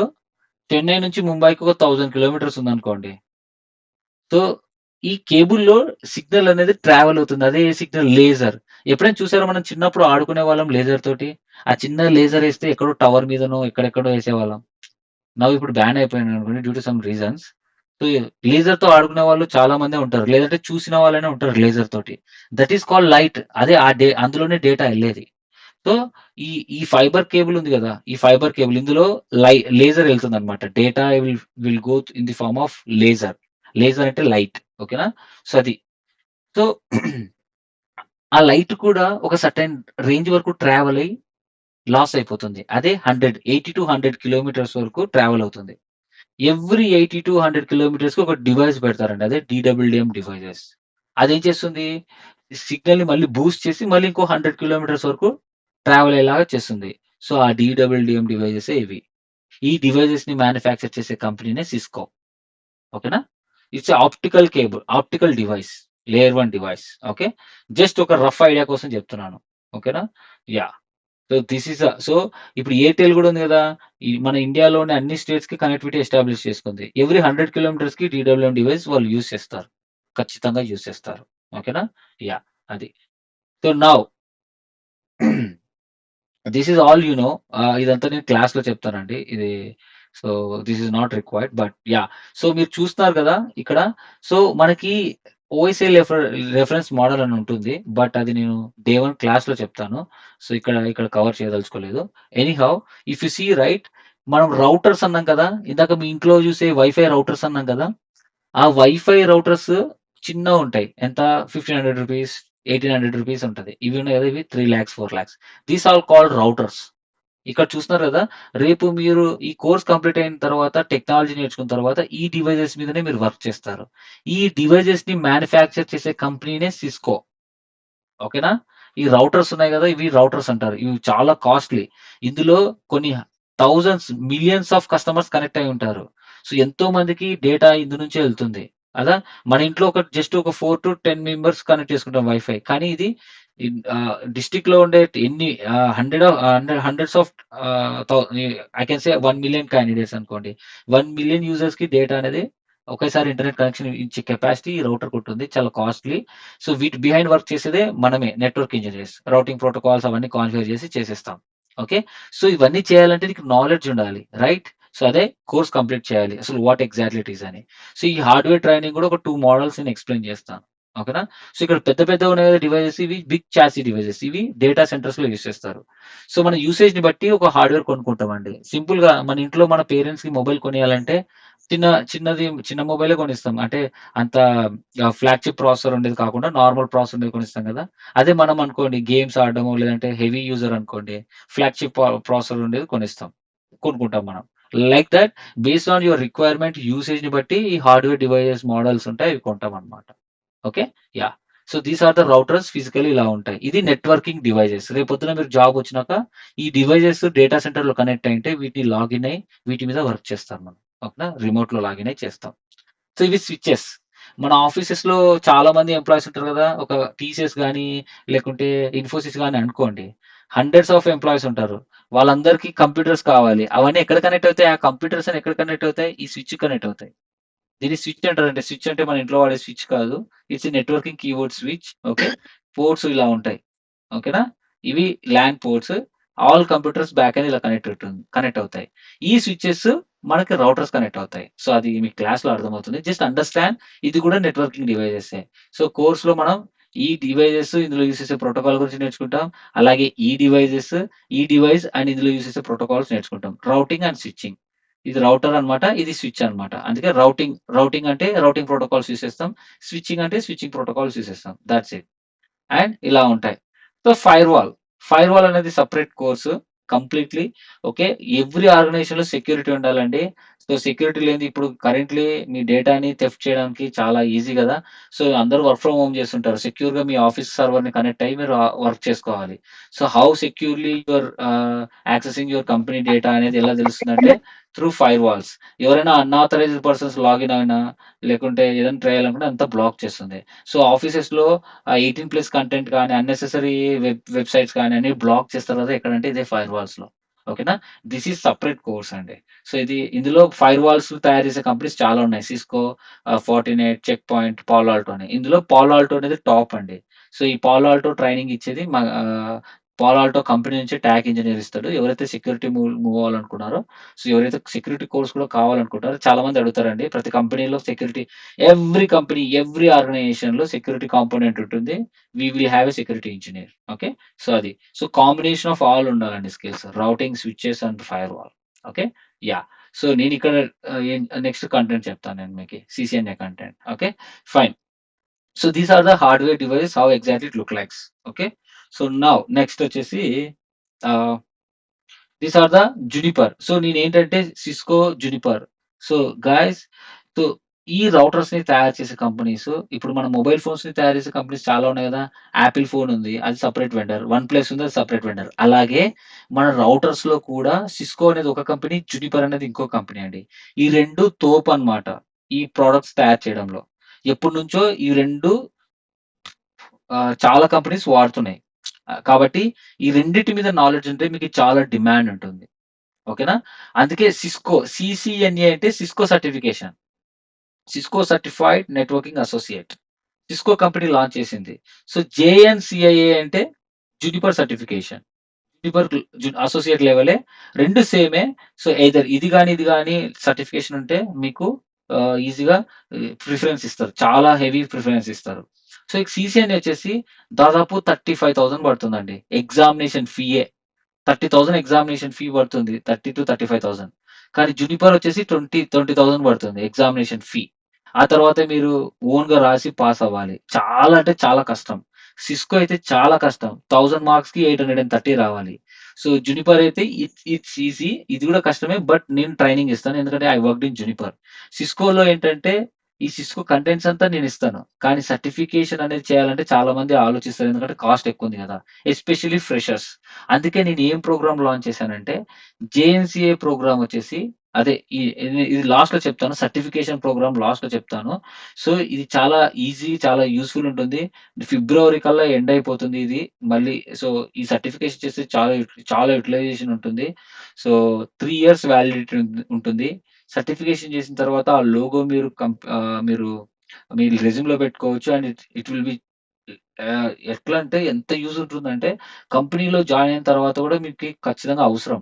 చెన్నై నుంచి ముంబైకి ఒక 1000 కిలోమీటర్స్ ఉందనుకోండి. సో ఈ కేబుల్‌లో సిగ్నల్ అనేది ట్రావెల్ అవుతుంది. అదే సిగ్నల్ లేజర్. ఎప్పుడైనా చూసారా, మనం చిన్నప్పుడు ఆడుకునేవాళ్ళం లేజర్ తోటి. ఆ చిన్న లేజర్ ఏస్తే ఎక్కడో టవర్ మీదనో, ఎక్కడెక్కడో ఏసేవాళ్ళం. నౌ ఇప్పుడు బ్యాన్ అయిపోయిందనుకోండి due to some reasons. So లేజర్‌తో ఆడుకునే వాళ్ళు చాలా మందే ఉంటారు. లేదంటే చూసిన వాళ్ళైనా ఉంటారు లేజర్ తోటి. That is called light. అదే అందులోనే డేటా ఎళ్ళేది. సో ఈ ఈ ఫైబర్ కేబుల్ ఉంది గదా! ఈ ఫైబర్ కేబుల్ ఇందులో లేజర్ ఎళ్తుందన్నమాట. Data will go in the form of laser. Laser అంటే లైట్. ఓకేనా? సో అది. సో ఆ లైట్ కూడా ఒక సర్టెన్ రేంజ్ వరకు ట్రావెల్ అయ్యి లాస్ అయిపోతుంది. అదే 80-100 కిలోమీటర్స్ వరకు ట్రావెల్ అవుతుంది. ఎవ్రీ 80-100 కిలోమీటర్స్‌కి ఒక డివైస్ పెడతారండి. అదే డీడబ్ల్యూడీఎం డివైసెస్. అదేం చేస్తుంది? సిగ్నల్‌ని మళ్ళీ బూస్ట్ చేసి మళ్ళీ ఇంకో 100 కిలోమీటర్స్ వరకు ట్రావెల్ అయ్యేలాగా చేస్తుంది. సో ఆ డీడబ్ల్యూడీఎం డివైసెసే ఇవి. ఈ డివైసెస్‌ని మ్యానుఫ్యాక్చర్ చేసే కంపెనీనే సిస్కో. ఓకేనా? It's optical cable, optical device, layer 1 device. Okay. Just ఒక రఫ్ ఐడియా కోసం చెప్తున్నాను. ఓకేనా? Yeah! So this is so ఇప్పుడు ఎయిర్‌టెల్ గూడా ఉంది గదా! మన ఇండియాలోని అన్ని స్టేట్స్‌కి కనెక్టివిటీ ఎస్టాబ్లిష్ చేసుకుంది. ఎవ్రీ 100 కిలోమీటర్స్‌కి డీడబ్ల్యూఎం డివైస్ వాళ్ళు యూజ్ చేస్తారు. ఖచ్చితంగా యూజ్ చేస్తారు. ఓకేనా? యాహ్! అది. So now this is all ఇదంతా నేను క్లాస్‌లో చెప్తానండి. ఇది so this is not required, but yeah. So మీరు చూస్తున్నారు కదా ఇక్కడ. సో మనకి ఓఎస్ఏ రెఫరెన్స్ మోడల్ అని ఉంటుంది, బట్ అది నేను డే 1 క్లాస్‌లో చెప్తాను. సో ఇక్కడ కవర్ చేయదలుచుకోలేదు. Anyhow, if you see right, మనం రౌటర్స్ అన్నాం కదా! ఇందాక మీ ఇంట్లో చూసే వైఫై రౌటర్స్ అన్నాం కదా! ఆ వైఫై రౌటర్స్ చిన్నగుంటాయి. ఎంత? రూ. 1500, రూ. 1800 ఉంటది. ఇవి ఉన్నాయి కదా! ఇవి 3,00,000, 4,00,000. These all called routers. ఇక్కడ చూస్తున్నారు కదా! రేపు మీరు ఈ కోర్స్ కంప్లీట్ అయిన తర్వాత, టెక్నాలజీ నేర్చుకున్న తర్వాత ఈ డివైసెస్ మీదనే మీరు వర్క్ చేస్తారు. ఈ డివైసెస్‌ని మ్యానుఫ్యాక్చర్ చేసే కంపెనీనే సిస్కో. ఓకేనా? ఈ రౌటర్స్ ఉన్నాయి కదా! ఇవి రౌటర్స్ అంటారు. ఇవి చాలా కాస్ట్‌లీ. ఇందులో కొన్ని thousands, millions of customers connect అయ్యి ఉంటారు. సో ఎంతో మందికి డేటా ఇందు నుంచే ఎళ్తుంది. అదా! మన ఇంట్లో జస్ట్ ఒక 4-10 మెంబర్స్ కనెక్ట్ చేసుకుంటాం వైఫై. కానీ ఇది డిస్ట్రిక్ట్‌లో ఉండే ఎన్ని hundreds of I can say 1,000,000 candidates అనుకోండి. 1,000,000 యూజర్స్‌కి డేటా అనేది ఒకేసారి ఇంటర్నెట్ కనెక్షన్ ఇచ్చే కెపాసిటీ ఈ రౌటర్‌కి ఉంటుంది. చాలా కాస్ట్‌లీ. సో వీటి బిహైండ్ వర్క్ చేసేదే మనమే, నెట్వర్క్ ఇంజినీర్స్. రౌటింగ్ ప్రోటోకాల్స్ అవన్నీ కాన్ఫిగర్ చేసి చేసేస్తాం. ఓకే. సో ఇవన్నీ చేయాలంటే నీకు నాలెడ్జ్ ఉండాలి. రైట్? సో అదే కోర్స్ కంప్లీట్ చేయాలి. అసలు వాట్ ఎగ్జాక్ట్‌లీ ఇట్ ఈస్ అని. సో ఈ హార్డ్‌వేర్ ట్రైనింగ్ కూడా ఒక 2 మోడల్స్ నేను ఎక్స్‌ప్లెయిన్ చేస్తాను. ఓకేనా? సో ఇక్కడ పెద్ద పెద్దగా ఉన్నాయి కదా డివైసెస్, ఇవి బిగ్ చాసీ డివైసెస్. ఇవి డేటా సెంటర్స్‌లో యూజ్ చేస్తారు. సో మన యూసేజ్‌ని బట్టి ఒక హార్డ్‌వేర్ కొనుక్కుంటామండి. సింపుల్‌గా మన ఇంట్లో మన పేరెంట్స్‌కి మొబైల్ కొనియాలంటే చిన్న మొబైలే కొనిస్తాం. అంటే అంత ఫ్లాగ్‌షిప్ ప్రాసెసర్ ఉండేది కాకుండా నార్మల్ ప్రాసెసర్ ఉండేది కొనిస్తాం కదా! అదే మనం అనుకోండి గేమ్స్ ఆడడమో, లేదంటే హెవీ యూజర్ అనుకోండి, ఫ్లాగ్‌షిప్ ప్రాసెసర్ ఉండేది కొనుక్కుంటాం మనం. Like that, based on your requirement, యూసేజ్‌ని బట్టి ఈ హార్డ్‌వేర్ డివైసెస్ మోడల్స్ ఉంటాయి. అవి కొంటామనమాట. Okay. Yeah! So these are the routers. Physically ఇలా ఉంటాయి. ఇది నెట్వర్కింగ్ డివైసెస్. రేపొద్దున మీరు జాబ్ వచ్చినాక ఈ డివైసెస్ డేటా సెంటర్‌లో కనెక్ట్ అయ్యుంటే వీటిని లాగిన్ అయ్యి వీటి మీద వర్క్ చేస్తాం మనం. ఓకేనా? రిమోట్‌లో లాగిన్ అయ్యి చేస్తాం. సో ఇవి స్విచెస్. మన ఆఫీసెస్‌లో చాలా మంది ఎంప్లాయీస్ ఉంటారు కదా! ఒక టీసీఎస్ గాని, లేకుంటే ఇన్ఫోసిస్ గాని అనుకోండి. హండ్రెడ్స్ ఆఫ్ ఎంప్లాయీస్ ఉంటారు. వాళ్ళందరికీ కంప్యూటర్స్ కావాలి. అవన్నీ ఎక్కడ కనెక్ట్ అవుతాయి? ఆ కంప్యూటర్స్ అన్ని ఎక్కడ కనెక్ట్ అవుతాయి? ఈ స్విచ్‌కి కనెక్ట్ అవుతాయి. దీన్ని స్విచ్ అంటారండి. స్విచ్ అంటే మన ఇంట్లో వాడే స్విచ్ కాదు. It's a networking keyboard switch. Okay. Ports ఇలా ఉంటాయి. ఓకేనా? ఇవి LAN ports. All computers back end ఇలా కనెక్ట్ అవుతాయి. ఈ స్విచెస్ మనకి రౌటర్స్ కనెక్ట్ అవుతాయి. సో అది మీకు క్లాస్‌లో అర్థమవుతుంది. జస్ట్ అండర్‌స్టాండ్, ఇది కూడా నెట్వర్కింగ్ డివైసెసే. సో కోర్స్‌లో మనం ఈ డివైసెస్, ఇందులో యూజ్ చేసే ప్రోటోకాల్ గురించి నేర్చుకుంటాం. అలాగే ఈ డివైసెస్, ఈ డివైస్ అండ్ ఇందులో యూజ్ చేసే ప్రోటోకాల్స్ నేర్చుకుంటాం. Routing and switching. ఇది రౌటర్ అన్నమాట. ఇది స్విచ్ అన్నమాట. అందుకే రౌటింగ్ అంటే రౌటింగ్ ప్రోటోకాల్స్ యూజ్ చేస్తాం. స్విచ్చింగ్ అంటే స్విచ్చింగ్ ప్రోటోకాల్స్ యూజ్ చేస్తాం. That's it. అండ్ ఇలా ఉంటాయి. సో ఫైర్‌వాల్ అనేది separate course completely. Okay. Every ఆర్గనైజేషన్‌లో సెక్యూరిటీ ఉండాలండి. సో సెక్యూరిటీ లేనిది ఇప్పుడు కరెంట్‌లీ మీ డేటాని థెఫ్ట్ చేయడానికి చాలా ఈజీ గదా! సో అందరూ వర్క్ ఫ్రమ్ హోమ్ చేస్తుంటారు. సెక్యూర్‌గా మీ ఆఫీస్ సర్వర్‌ని కనెక్ట్ అయ్యి మీరు వర్క్ చేసుకోవాలి. So how securely accessing your company data అనేది ఎలా తెలుస్తుందంటే త్రూ ఫైర్‌వాల్స్. ఎవరైనా అన్‌ఆథరైజ్డ్ పర్సన్స్ లాగిన్ అయినా, లేకుంటే ఏదైనా ట్రై చేయాలనుకుంటే అంతా బ్లాక్ చేస్తుంది. సో ఆఫీసెస్‌లో 18+ కంటెంట్ కానీ, అన్నెసెసరీ వెబ్‌సైట్స్ కానీ అన్ని బ్లాక్ చేస్తారు కదా! ఎక్కడంటే ఇదే ఫైర్‌వాల్స్‌లో. ఓకేనా? దిస్ ఈజ్ సెపరేట్ కోర్స్ అండి. సో ఇందులో ఫైర్‌వాల్స్ తయారు చేసే కంపెనీస్ చాలా ఉన్నాయి. Cisco, Fortinet, Check Point, Palo Alto అని. ఇందులో పాలో ఆల్టో అనేది టాప్ అండి. సో ఈ పాలో ఆల్టో ట్రైనింగ్ ఇచ్చేది పాలో ఆల్టో కంపెనీ నుంచే టాక్ ఇంజినీర్ ఇస్తాడు. ఎవరైతే సెక్యూరిటీ మూవ్ అవ్వాలనుకున్నారో, సో ఎవరైతే సెక్యూరిటీ కోర్స్ కూడా కావాలనుకుంటారో చాలా మంది అడుగుతారండి. ప్రతి కంపెనీలో సెక్యూరిటీ, ఎవ్రి కంపెనీ, ఎవ్రి ఆర్గనైజేషన్‌లో సెక్యూరిటీ కాంపోనెంట్ ఉంటుంది. We will have a security engineer. Okay. So అది. సో కాంబినేషన్ ఆఫ్ ఆల్ ఉండాలండి skills. Routing, switches and firewall. Okay. Yeah! So నేనిక్కడ నెక్స్ట్ కంటెంట్ చెప్తాను నేను మీకి. CCNA content. Okay. Fine. So these are the hardware devices how exactly it look likes. Okay. So now next వచ్చేసి ah, these are the Juniper. So నేనేంటంటే Cisco, Juniper. So guys, so ఈ రౌటర్స్‌ని తయారు చేసే కంపెనీస్, ఇప్పుడు మన మొబైల్ ఫోన్స్‌ని తయారు చేసే కంపెనీస్ చాలా ఉన్నాయి గదా! యాపిల్ ఫోన్ ఉంది. అది సెపరేట్ వెండర్. వన్ ప్లస్ ఉంది. అది సెపరేట్ వెండర్. అలాగే మన రౌటర్స్‌లో కూడా సిస్కో అనేది ఒక కంపెనీ, జునిపర్ అనేది ఇంకో కంపెనీ అండి. ఈ 2 తోపన్నమాట ఈ ప్రొడక్ట్స్ తయారు చేయడంలో. ఎప్పటినుంచో ఈ 2 చాలా కంపెనీస్ వాడుతున్నాయి. కాబట్టి ఈ రెండిటి మీద నాలెడ్జ్ ఉంటే మీకు చాలా డిమాండ్ ఉంటుంది. ఓకేనా? అందుకే సిస్కో, సీసీఎన్ఏ అంటే Cisco certification. Cisco certified networking associate. Cisco company launch చేసింది. సో జేఎన్‌సీఐఏ అంటే జునిపర్ సర్టిఫికేషన్. జూనిపర్ అసోసియేట్ లెవెలే. 2 సేమే. సో, ఎయిదర్ ఇది గాని, ఇది గాని సర్టిఫికేషన్ ఉంటే మీకు ఈజీగా ప్రిఫరెన్స్ ఇస్తారు. చాలా హెవీ ప్రిఫరెన్స్ ఇస్తారు. సో, ఈ సీసీఎన్ఏ వచ్చేసి దాదాపు 35,000 పడుతుందండి. ఎగ్జామినేషన్ ఫీయే. 30,000 ఎగ్జామినేషన్ ఫీ పడుతుంది. 30,000-35,000. కానీ జునిపర్ వచ్చేసి 20,000 పడుతుంది ఎగ్జామినేషన్ ఫీ. ఆ తర్వాత మీరు ఓన్‌గా రాసి పాస్ అవ్వాలి. చాలా అంటే చాలా కష్టం. సిస్కో అయితే చాలా కష్టం. 1000 మార్క్స్‌కి 830 రావాలి. సో, జునిపర్ అయితే ఇట్స్ ఈజీ. ఇది కూడా కష్టమే. బట్ నేను ట్రైనింగ్ ఇస్తాను. ఎందుకంటే ఐ వర్క్డ్ ఇన్ జునిపర్. సిస్కోలో ఏంటంటే ఈ సిస్కో కంటెంట్స్ అంతా నేనిస్తాను. కానీ సర్టిఫికేషన్ అనేది చేయాలంటే చాలా మంది ఆలోచిస్తారు. ఎందుకంటే కాస్ట్ ఎక్కువుంది గదా! Especially freshers. అందుకే నేను ఏం ప్రోగ్రామ్ లాంచ్ చేశానంటే జేఎన్‌సీఏ ప్రోగ్రామ్ వచ్చేసి అదే ఇది లాస్ట్‌లో చెప్తాను. సర్టిఫికేషన్ ప్రోగ్రామ్ లాస్ట్‌లో చెప్తాను. సో, ఇది చాలా ఈజీ, చాలా యూజ్‌ఫుల్ ఉంటుంది. ఫిబ్రవరి కల్లా ఎండ్ అయిపోతుంది ఇది. మళ్ళీ సో, ఈ సర్టిఫికేషన్ చేస్తే చాలా యుటిలైజేషన్ ఉంటుంది. సో, 3 ఇయర్స్ వ్యాలిడిటీ ఉంటుంది. సర్టిఫికేషన్ చేసిన తర్వాత ఆ లోగో మీరు మీ రెజ్యూమ్‌లో పెట్టుకోవచ్చు. అండ్ ఇట్ విల్ బి ఎట్లా అంటే ఎంత యూజ్ ఉంటుందంటే కంపెనీలో జాయిన్ అయిన తర్వాత కూడా మీకు ఖచ్చితంగా అవసరం.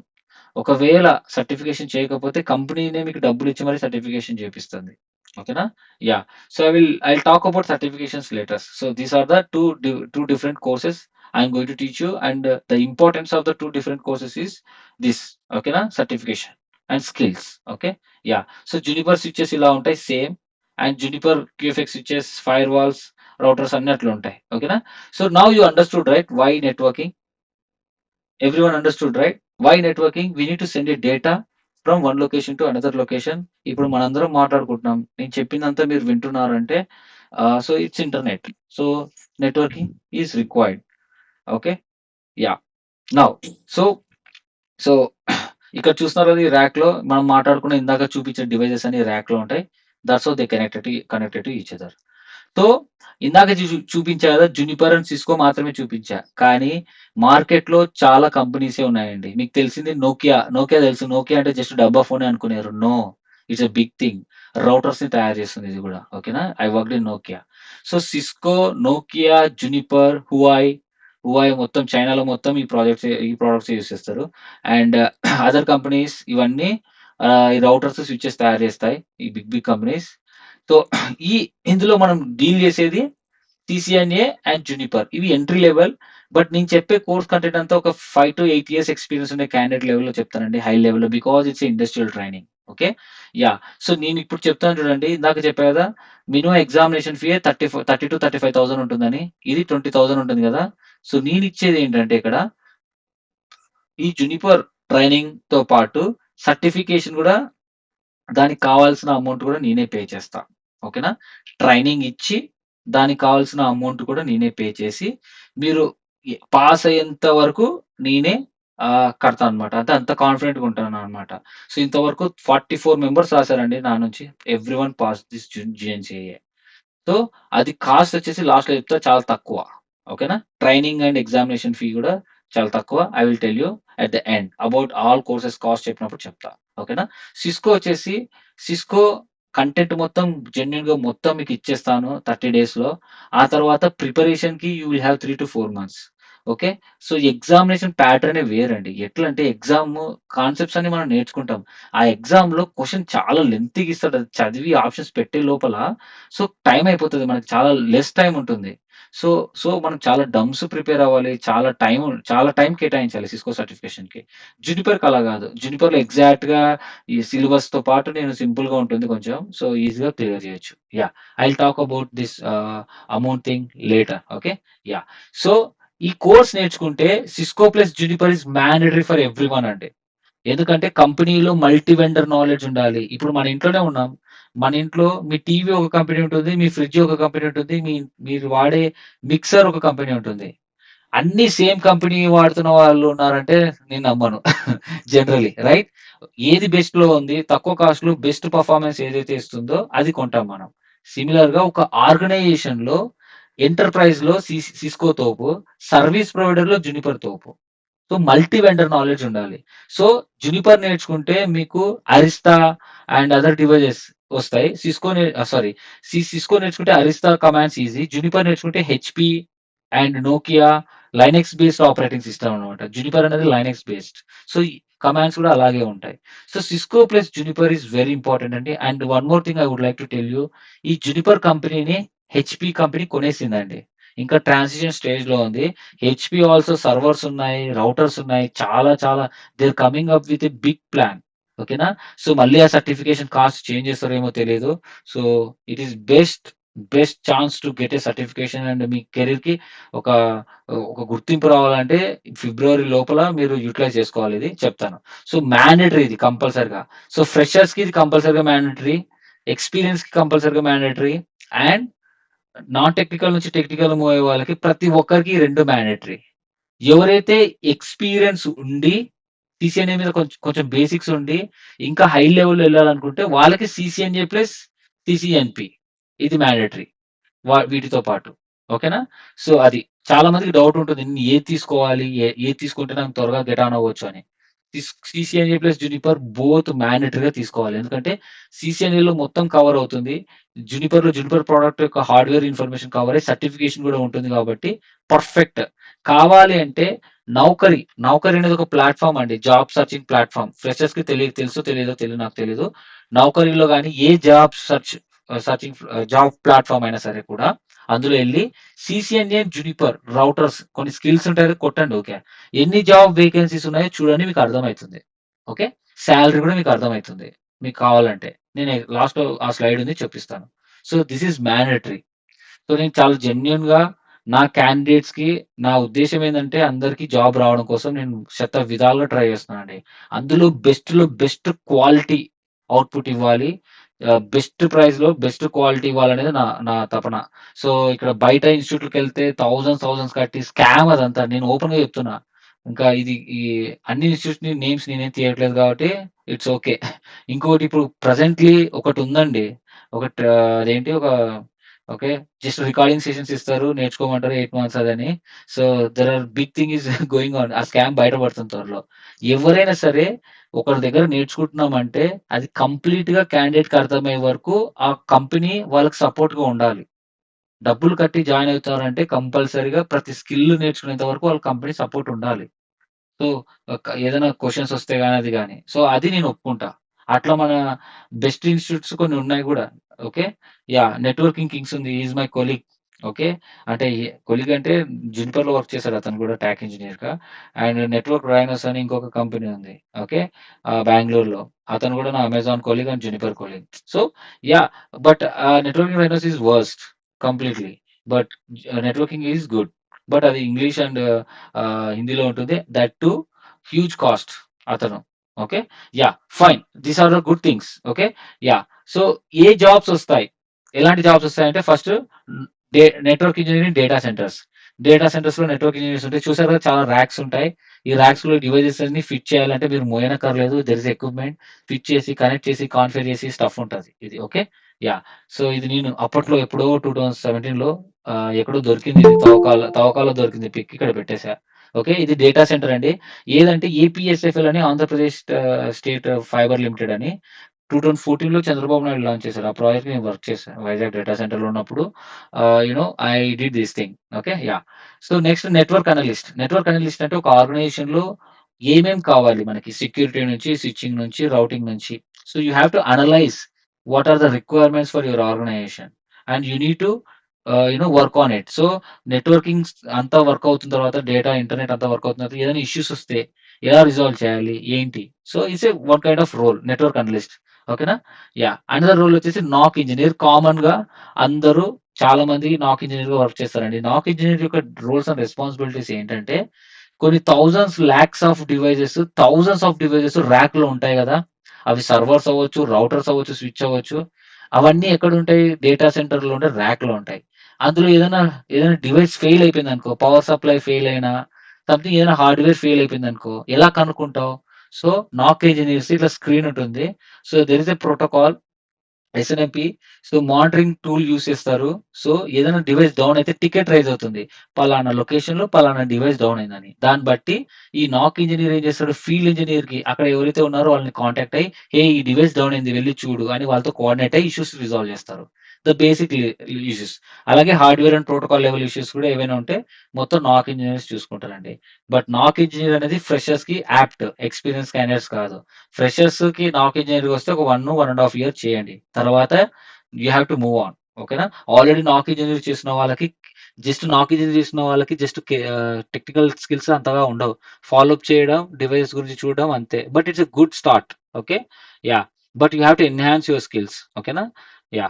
ఒకవేళ సర్టిఫికేషన్ చేయకపోతే కంపెనీనే మీకు డబ్బులిచ్చి మరి సర్టిఫికేషన్ చేపిస్తుంది. ఓకేనా? Yeah! So, I will talk about certifications later. So, these are the 2 different courses I am going to teach you and the importance of the 2 different courses is this. ఓకేనా? Certification and skills. Okay. Yeah! So, Juniper switches ఇలా ఉంటాయి same. And Juniper QFX switches, firewalls, routers అన్నీ అట్లుంటాయి. ఓకేనా? So, now you understood right why networking? Everyone understood, right? Why networking? We need to send a data from one location to another location. ఇప్పుడు మనందరం మాట్లాడుకుంటున్నాం. నేను చెప్పిందంతా మీరు వింటున్నారంటే so, it's internet. So, networking is required. Okay. Yeah! Now so, so ఇక్కడ చూస్తున్నారు కదా! ఈ ర్యాక్‌లో మనం మాట్లాడుకున్న ఇందాక చూపించిన డివైసెస్ అన్ని ర్యాక్‌లో ఉంటాయి. That's how they connected to each other. So, ఇందాక చూపించా కదా! జునిపర్ అండ్ సిస్కో మాత్రమే చూపించా. కానీ మార్కెట్‌లో చాలా కంపెనీసే ఉన్నాయండి. మీకు తెలిసింది నోకియా. నోకియా తెలుసు. నోకియా అంటే జస్ట్ డబ్బా ఫోనే అనుకునేరు. No. It's a big thing. రౌటర్స్‌ని తయారు చేస్తుంది ఇది గూడా. ఓకేనా? I worked in Nokia. So, Cisco, Nokia, Juniper, Huawei మొత్తం చైనాలో మొత్తం ఈ ప్రొడక్ట్సే యూజ్ చేస్తారు. అండ్ అదర్ కంపెనీస్ ఇవన్నీ ఈ రౌటర్స్, స్విచెస్ తయారు చేస్తాయి. ఈ బిగ్ కంపెనీస్. సో, ఈ ఇందులో మనం డీల్ చేసేది సీసీఎన్ఏ అండ్ జునిపర్. ఇవి ఎంట్రీ లెవెల్. బట్ నేను చెప్పే కోర్స్ కంటెంట్ అంతా ఒక 5-8 ఇయర్స్ ఎక్స్‌పీరియన్స్ ఉండే క్యాండిడేట్ లెవెల్‌లో చెప్తానండి. హై లెవెల్‌లో because it's a industrial training. Okay. Yeah! So, నేనిప్పుడు చెప్తాను చూడండి. ఇందాక చెప్పా కదా! మినిమమ్ ఎగ్జామినేషన్ ఫీ 30,000-35,000 ఉంటుందని. ఇది 20,000 ఉంటుంది గదా! సో, నేనిచ్చేది ఏంటంటే ఇక్కడ ఈ జునిపర్ ట్రైనింగ్‌తో పాటు సర్టిఫికేషన్ గూడా దానికి కావాల్సిన అమౌంట్ కూడా నేనే పే చేస్తా. ఓకేనా? ట్రైనింగ్ ఇచ్చి దానికి కావాల్సిన అమౌంట్ కూడా నేనే పే చేసి మీరు పాస్ అయ్యేంత వరకు నేనే కడతానన్నమాట. అంటే అంత కాన్ఫిడెంట్‌గా ఉంటానన్నమాట. సో, ఇంతవరకు 44 మెంబర్స్ రాసారండి నా నుంచి. Everyone passed this GNCA. So, అది కాస్ట్ వచ్చేసి లాస్ట్‌లో చెప్తా చాలా తక్కువ. ఓకేనా? ట్రైనింగ్ అండ్ ఎగ్జామినేషన్ ఫీ గూడా చాలా తక్కువ. I will tell you at the end about all courses cost చెప్పినప్పుడు చెప్తా. ఓకేనా? సిస్కో కంటెంట్ మొత్తం జెన్యూన్‌గా మొత్తం మీకు ఇచ్చేస్తాను 30 డేస్‌లో. ఆ తర్వాత ప్రిపరేషన్‌కి you will have 3-4 months. Okay. So, examination ప్యాటర్నే వేరండి. ఎట్లంటే కాన్సెప్ట్స్ అన్ని మనం నేర్చుకుంటాం. ఆ ఎగ్జామ్‌లో క్వెషన్ చాలా లెంగ్తీగా ఇస్తాడు. అది చదివి ఆప్షన్స్ పెట్టే లోపల సో, టైమ్ అయిపోతది. మనకి చాలా లెస్ టైమ్ ఉంటుంది. సో, మనం చాలా డమ్స్ ప్రిపేర్ అవ్వాలి. చాలా టైమ్ కేటాయించాలి సిస్కో సర్టిఫికేషన్‌కి. జునిపర్‌కి అలా గాదు. జునిపర్‌లో ఎగ్జాక్ట్‌గా ఈ సిలబస్‌తో పాటు నేను సింపుల్‌గా ఉంటుంది కొంచెం. సో, ఈజీగా క్లియర్ చేయొచ్చు. Yeah! I will talk about this amount thing later. Okay. Yeah! So, ఈ కోర్స్ నేర్చుకుంటే Cisco plus Juniper is mandatory for everyone అండి. ఎందుకంటే కంపెనీలో మల్టీ వెండర్ నాలెడ్జ్ ఉండాలి. ఇప్పుడు మన ఇంట్లోనే ఉన్నాం. మన ఇంట్లో మీ టీవీ ఒక కంపెనీ ఉంటుంది. మీ ఫ్రిడ్జ్ ఒక కంపెనీ ఉంటుంది. మీరు వాడే మిక్సర్ ఒక కంపెనీ ఉంటుంది. అన్నీ సేమ్ కంపెనీ వాడుతున్న వాళ్ళు ఉన్నారంటే నేను నమ్మను. Generally right? ఏది బెస్ట్‌లో ఉంది, తక్కువ కాస్ట్‌లో బెస్ట్ పెర్ఫార్మన్స్ ఏదైతే ఇస్తుందో అది కొంటాం మనం. సిమిలర్‌గా ఒక ఆర్గనైజేషన్‌లో ఎంటర్‌ప్రైజ్‌లో సిస్కో తోపు, సర్వీస్ ప్రొవైడర్‌లో జునిపర్ తోపు. సో, మల్టీ వెండర్ నాలెడ్జ్ ఉండాలి. సో, జునిపర్ నేర్చుకుంటే మీకు అరిస్టా అండ్ అదర్ డివైజెస్ వస్తాయి. సిస్కో నేర్చుకుంటే అరిస్టా కమాండ్స్ ఈజీ. జునిపర్ నేర్చుకుంటే HP and Nokia Linux based operating system అనమాట. జునిపర్ అనేది లైనెక్స్ బేస్డ్. సో, ఈ కమాండ్స్ కూడా అలాగే ఉంటాయి. So, Cisco plus Juniper is very important అండి. And one more thing I would like to tell you. ఈ జునిపర్ కంపెనీని హెచ్‌పీ కంపెనీ కొనేసిందండి. ఇంకా ట్రాన్సిషన్ స్టేజ్‌లో ఉంది. హెచ్‌పీ ఆల్సో సర్వర్స్ ఉన్నాయి, రౌటర్స్ ఉన్నాయి. చాలా చాలా they are coming up with a big plan. ఓకేనా? సో, మళ్ళీ ఆ సర్టిఫికేషన్ కాస్ట్ చేంజ్ చేస్తారేమో తెలీదు. So, it is best chance to get a certification and మీ కెరీర్‌కి ఒక ఒక గుర్తింపు రావాలంటే ఫిబ్రవరి లోపల మీరు యుటిలైజ్ చేసుకోవాలి ఇది చెప్తాను. సో, మ్యాండేటరీ ఇది కంపల్సరీగా. సో, ఫ్రెషర్స్‌కి ఇది కంపల్సరీగా మ్యాండేటరీ. ఎక్స్‌పీరియన్స్‌కి కంపల్సరీగా మ్యాండేటరీ. అండ్ నాన్ టెక్నికల్ నుంచి టెక్నికల్ మూవ్ అయ్యే వాళ్ళకి ప్రతి ఒక్కరికి ఈ 2 మ్యాండేటరీ. ఎవరైతే ఎక్స్‌పీరియన్స్ ఉండి సీసీఎన్ఏ మీద కొంచెం బేసిక్స్ ఉండి ఇంకా హై లెవెల్‌లో ఎళ్ళాలనుకుంటే వాళ్ళకి సీసీఎన్ఏ ప్లస్ సీసీఎన్‌పీ ఇది మ్యాండేటరీ. వీటితో పాటు. ఓకేనా? సో, అది. చాలా మందికి డౌట్ ఉంటుంది. నేను ఏది తీసుకోవాలి? ఏది తీసుకుంటే నాకు త్వరగా గెట్ ఆన్ అవ్వచ్చు అని. సీసీఎన్ఏ ప్లస్ జునిపర్ బోత్ మ్యాండేటరీగా తీసుకోవాలి. ఎందుకంటే సీసీఎన్ఏలో మొత్తం కవర్ అవుతుంది. జునిపర్ ప్రొడక్ట్ యొక్క హార్డ్‌వేర్ ఇన్ఫర్మేషన్ కవర్ అయ్యి సర్టిఫికేషన్ కూడా ఉంటుంది కాబట్టి పర్ఫెక్ట్. కావాలి అంటే నౌకరీ అనేది ఒక ప్లాట్‌ఫార్మ్ అండి. Job searching platform. ఫ్రెషర్స్‌కి తెలుసో తెలీదో నాకు తెలీదు. నౌకరీలో గాని ఏ జాబ్ సెర్చింగ్ జాబ్ ప్లాట్‌ఫార్మ్ అయినా సరే కూడా అందులో ఎళ్లి సీసీఎన్ఏ, జునిపర్, రౌటర్స్ కొన్ని స్కిల్స్ ఉంటాయి కొట్టండి ఓకే. ఎన్ని జాబ్ వేకెన్సీస్ ఉన్నాయో చూడండి మీకు అర్థమైతుంది. ఓకే. సాలరీ కూడా మీకు అర్థమైతుంది. మీకు కావాలంటే. నేను లాస్ట్‌లో ఆ స్లైడ్ ఉంది చూపిస్తాను. So, this is mandatory. So, నేను చాలా జెన్యూన్‌గా నా క్యాండిడేట్స్‌కి నా ఉద్దేశ్యం ఏందంటే అందరికి జాబ్ రావడం కోసం నేను శత విధాలుగా ట్రై చేస్తున్నానండి. అందులో బెస్ట్‌లో బెస్ట్ క్వాలిటీ అవుట్‌పుట్ ఇవ్వాలి. బెస్ట్ ప్రైస్‌లో బెస్ట్ క్వాలిటీ ఇవ్వాలనేది నా నా తపన. సో, ఇక్కడ బయట ఇన్‌స్టిట్యూట్‌లకెళ్తే థౌసండ్స్ కట్టి స్కామ్ అదంతా. నేను ఓపెన్‌గా చెప్తున్నా. ఇంకా ఈ అన్ని ఇన్‌స్టిట్యూట్స్‌ని నేమ్స్ నేనేం తీయట్లేదు కాబట్టి ఇట్స్ ఓకే. ఇంకోటి ఇప్పుడు ప్రెజెంట్‌లీ ఒకటుందండి. అదేంటి ఓకే. జస్ట్ రికార్డింగ్ సెషన్స్ ఇస్తారు. నేర్చుకోమంటారు 8 మంత్స్ అదని. So, there are big thing is going on. ఆ స్కామ్ బయటపడుతుంది త్వరలో. ఎవరైనా సరే ఒకరి దగ్గర నేర్చుకుంటున్నామంటే అది కంప్లీట్‌గా క్యాండిడేట్‌కి అర్థమయ్యే వరకు ఆ కంపెనీ వాళ్ళకి సపోర్ట్‌గా ఉండాలి. డబ్బులు కట్టి జాయిన్ అవుతారంటే కంపల్సరీగా ప్రతి స్కిల్ నేర్చుకునేంత వరకు వాళ్ళ కంపెనీ సపోర్ట్ ఉండాలి. సో, ఏదైనా క్వెషన్స్ వస్తే గాని అది గాని. సో, అది నేను ఒప్పుకుంటా. అట్లా మన బెస్ట్ ఇన్‌స్టిట్యూట్స్ కొన్ని ఉన్నాయి గూడా. ఓకే. యాహ్! నెట్వర్కింగ్ కింగ్స్ ఉంది. He is my colleague. Okay. అంటే కొలీగ్ అంటే జునిపర్‌లో వర్క్ చేసాడు అతను గూడా టాక్ ఇంజినీర్‌గా. అండ్ నెట్వర్క్ రైనోస్ అని ఇంకొక కంపెనీ ఉంది. ఓకే. బెంగుళూరులో. అతను గూడా నా Amazon colleague and Juniper colleague. So, yeah! But networking Rhinos is worst completely. But networking is good. But అది ఇంగ్లీష్ అండ్ హిందీలో ఉంటుంది. దట్ టూ హ్యూజ్ కాస్ట్ అతను. Okay. Yeah! Fine. These are the good things. Okay. Yeah! So, A jobs ఒస్తాయి? ఎలాంటి జాబ్స్ ఒస్తాయంటే first network engineering data centres. Data సెంటర్స్‌లో నెట్వర్క్ ఇంజినీర్స్ ఉంటాయి. చూసారు కదా! చాలా రాక్స్ ఉంటాయి. ఈ రాక్స్‌లో డివైసెస్ అన్ని ఫిట్ చేయాలంటే మీరు మోయనక్కర్లేదు. There is equipment. ఫిట్ చేసి, కనెక్ట్ చేసి, కాన్ఫిగర్ చేసి స్టఫ్ ఉంటది. ఇది ఓకే. యాహ్! సో, ఇది నేను అప్పట్లో ఎప్పుడో 2017లో ఎక్కడో దొరికింది ఇది తవకాలో దొరికింది పిక్ ఇక్కడ పెట్టేసా. ఓకే. ఇది డేటా సెంటర్ అండి. ఏదంటే ఏపీఎస్ఎఫ్ఎల్ అని ఆంధ్రప్రదేశ్ స్టేట్ ఫైబర్ లిమిటెడ్ అని 2014లో చంద్రబాబు నాయుడు లాంచ్ చేశారు. ఆ ప్రాజెక్ట్ నేను వర్క్ చేశాను. వైజాగ్ డేటా సెంటర్‌లో ఉన్నప్పుడు I did this thing. Okay. Yeah! So, next network analyst. Network analyst అంటే ఒక ఆర్గనైజేషన్‌లో ఏమేం కావాలి మనకి సెక్యూరిటీ నుంచి, స్విచింగ్ నుంచి, రౌటింగ్ నుంచి. So, you have to analyse what are the requirements for your organisation and you need to work on it. So, networking అంతా వర్క్ అవుతున్న తర్వాత ఇంటర్నెట్ అంతా వర్క్ అవుతున్న తర్వాత ఏదైనా ఇష్యూస్ వస్తే ఎలా రిజాల్వ్ చేయాలి? ఏంటి? So, it's one kind of role network analyst. ఓకేనా? యాహ్! అనదర్ రోల్ వచ్చేసి నాక్ ఇంజినీర్. కామన్‌గా అందరూ చాలా మంది నాక్ ఇంజినీర్‌గా వర్క్ చేస్తారండి. నాక్ ఇంజినీర్ యొక్క రోల్స్ అండ్ రెస్పాన్సిబిలిటీస్ ఏంటంటే కొన్ని థౌసండ్స్ ఆఫ్ డివైసెస్ ర్యాక్‌లో ఉంటాయి గదా! అవి సర్వర్స్ అవ్వచ్చు, రౌటర్స్ అవ్వచ్చు, స్విచ్ అవ్వచ్చు. అవన్నీ ఎక్కడుంటాయి? డేటా సెంటర్‌లో ఉండే ర్యాక్‌లో ఉంటాయి. అందులో ఏదైనా డివైస్ ఫెయిల్ అయిపోయిందనుకో, పవర్ సప్లై ఫెయిల్ అయినా, సంథింగ్ ఏదైనా హార్డ్‌వేర్ ఫెయిల్ అయిపోయిందనుకో, ఎలా కనుక్కుంటావు? సో, నాక్ ఇంజినీర్స్ ఇట్లా స్క్రీన్ ఉంటుంది. So, there is a protocol SNMP. So, monitoring tool use చేస్తారు. సో, ఏదైనా డివైస్ డౌన్ అయితే టికెట్ రైజ్ అవుతుంది. పలానా లొకేషన్‌లో పలానా డివైస్ డౌన్ అయిందని. దాన్ని బట్టి ఈ నాక్ ఇంజినీర్ ఏం చేస్తాడు ఫీల్డ్ ఇంజినీర్‌కి అక్కడ ఎవరైతే ఉన్నారో వాళ్ళని కాంటాక్ట్ అయ్యి, "హే! ఈ డివైస్ డౌన్ అయింది వెళ్లి చూడు" అని వాళ్ళతో కోఆర్డినేట్ అయ్యి ఇష్యూస్ రిజాల్వ్ చేస్తారు. The basic issues. అలాగే hardware and protocol level issues కూడా ఏవైనా ఉంటే మొత్తం నాక్ ఇంజనీర్స్ చూసుకుంటారండి. బట్ నాక్ ఇంజనీర్ అనేది ఫ్రెషర్స్ కి యాప్ట్, ఎక్స్పీరియన్స్ క్యాండిడేట్స్ కాదు. ఫ్రెషర్స్ కి నాక్ ఇంజనీర్ వస్తే ఒక 1.5 ఇయర్ చేయండి, తర్వాత you have to move on. ఓకేనా. ఆల్రెడీ నాక్ ఇంజనీర్ చేసిన వాళ్ళకి జస్ట్ టెక్నికల్ స్కిల్స్ అంతగా ఉండవు. ఫాలో అప్ చేయడం, డివైస్ గురించి చూడడం అంతే. But it's a good start. Okay. Yeah. But you have to enhance your skills. ఓకేనా. యా.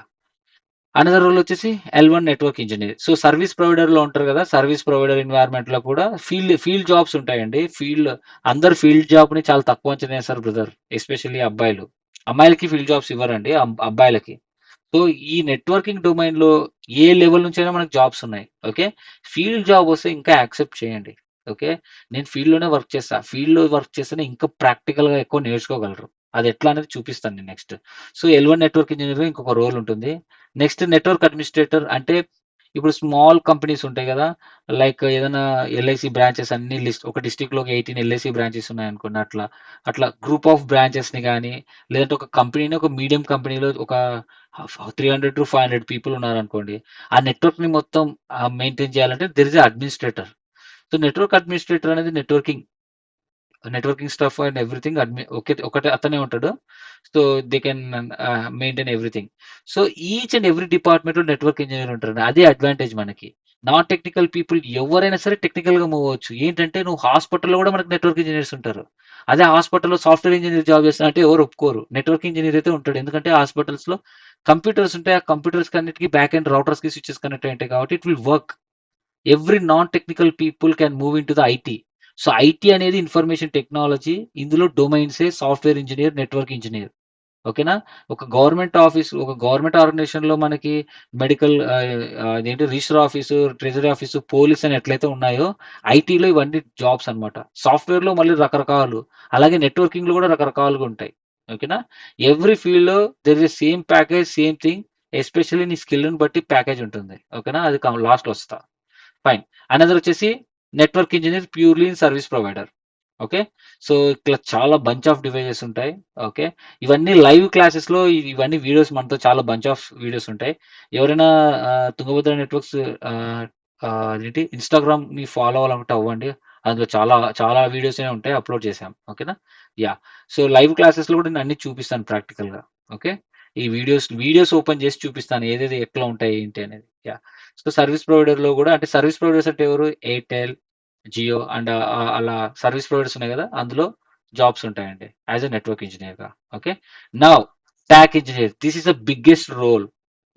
అనదర్ రోల్ వచ్చేసి L1 network engineer. So service provider లో ఉంటారు కదా, సర్వీస్ ప్రొవైడర్ ఎన్వైరన్మెంట్ లో కూడా ఫీల్డ్ జాబ్స్ ఉంటాయండి. అందరు ఫీల్డ్ జాబ్ ని చాలా తక్కువ అంచనా వేస్తారు బ్రదర్, ఎస్పెషల్లీ అబ్బాయిలు. అమ్మాయిలకి ఫీల్డ్ జాబ్స్ ఇవ్వరండి, అబ్బాయిలకి. సో ఈ నెట్వర్కింగ్ డొమైన్ లో ఏ లెవెల్ నుంచైనా మనకు జాబ్స్ ఉన్నాయి. ఓకే. ఫీల్డ్ జాబ్ వస్తే ఇంకా యాక్సెప్ట్ చేయండి. ఓకే. నేను ఫీల్డ్ లోనే వర్క్ చేస్తా, ఫీల్డ్ లో వర్క్ చేస్తేనే ఇంకా ప్రాక్టికల్ గా ఎక్కువ నేర్చుకోగలరు. అది ఎట్లా అనేది చూపిస్తాను నేను next. So L1 network engineer ఇంకొక రోల్ ఉంటుంది. నెక్స్ట్ నెట్వర్క్ అడ్మినిస్ట్రేటర్ అంటే ఇప్పుడు స్మాల్ కంపెనీస్ ఉంటాయి కదా, లైక్ ఏదైనా ఎల్ఐసి బ్రాంచెస్ అన్ని లిస్ట్, ఒక డిస్ట్రిక్ట్ లో 18 ఎల్ఐసి బ్రాంచెస్ ఉన్నాయి అనుకోండి, అట్లా అట్లా గ్రూప్ ఆఫ్ బ్రాంచెస్ ని కానీ, లేదంటే ఒక కంపెనీని, ఒక మీడియం కంపెనీలో ఒక 300 to 500 పీపుల్ ఉన్నారనుకోండి, ఆ నెట్వర్క్ ని మొత్తం మెయింటైన్ చేయాలంటే there is administrator. So network administrator అనేది నెట్వర్కింగ్ స్టఫ్ అండ్ ఎవ్రీథింగ్ ఒకటే అతనే ఉంటాడు. So they can maintain everything. So each and every department లో నెట్వర్క్ ఇంజనీర్ ఉంటారు. అదే అడ్వాంటేజ్ మనకి. నాన్ టెక్నికల్ పీపుల్ ఎవరైనా సరే టెక్నికల్ గా మూవ్ అవ్వచ్చు. ఏంటంటే నువ్వు హాస్పిటల్లో కూడా మనకు నెట్వర్క్ ఇంజనీర్స్ ఉంటారు. అదే హాస్పిటల్లో సాఫ్ట్వేర్ ఇంజనీర్ జాబ్ చేస్తానంటే ఎవరు ఒప్పుకోరు. నెట్వర్క్ ఇంజనీర్ అయితే ఉంటాడు, ఎందుకంటే హాస్పిటల్స్ లో కంప్యూటర్స్ ఉంటాయి. ఆ కంప్యూటర్స్ కన్నిటికి బ్యాక్ అండ్ రౌటర్స్ కి స్విచెస్ కనెక్ట్ అయి ఉంటాయి కాబట్టి it will work. Every non technical people can move in to the IT. So IT అనేది ఇన్ఫర్మేషన్ టెక్నాలజీ. ఇందులో డొమైన్సే సాఫ్ట్వేర్ ఇంజనీర్, నెట్వర్క్ ఇంజనీర్. ఓకేనా. ఒక గవర్నమెంట్ ఆర్గనైజేషన్ లో మనకి మెడికల్, అదేంటి, register office, treasury office, police అని ఎట్లయితే ఉన్నాయో, ఐటీలో ఇవన్నీ జాబ్స్ అన్నమాట. సాఫ్ట్వేర్ లో మళ్ళీ రకరకాలు, అలాగే నెట్వర్కింగ్ లో కూడా రకరకాలుగా ఉంటాయి. ఓకేనా. ఎవ్రీ ఫీల్డ్ లో there is same package, same thing. Especially నీ స్కిల్ ని బట్టి ప్యాకేజ్ ఉంటుంది. ఓకేనా. అది లాస్ట్ వస్తా. ఫైన్. అనదర్ వచ్చేసి network engineer purely in service provider. Okay. So ఇట్లా చాలా బంచ్ ఆఫ్ డివైజెస్ ఉంటాయి. ఓకే. ఇవన్నీ లైవ్ క్లాసెస్ లో ఇవన్నీ వీడియోస్ మనతో చాలా బంచ్ ఆఫ్ వీడియోస్ ఉంటాయి. ఎవరైనా తుంగభద్ర నెట్వర్క్స్ ఏంటి ఇన్స్టాగ్రామ్ ని ఫాలో అవ్వాలనుకుంటే అవ్వండి. అందులో చాలా చాలా వీడియోస్ ఉంటాయి, అప్లోడ్ చేశాం. ఓకేనా. యా. సో లైవ్ క్లాసెస్ లో కూడా నేను అన్ని చూపిస్తాను ప్రాక్టికల్ గా. ఓకే. ఈ వీడియోస్ ఓపెన్ చేసి చూపిస్తాను ఏదేది ఎట్లా ఉంటాయి ఏంటి అనేది. యా. సో సర్వీస్ ప్రొవైడర్ లో కూడా, అంటే సర్వీస్ ప్రొవైడర్స్ అంటే ఎవరు, ఎయిర్టెల్, జియో అండ్ అలా సర్వీస్ ప్రొవైడర్స్ ఉన్నాయి కదా, అందులో జాబ్స్ ఉంటాయండి యాజ్ ఎ నెట్వర్క్ ఇంజనీర్ గా. Okay. Now TAC engineer, this is the biggest role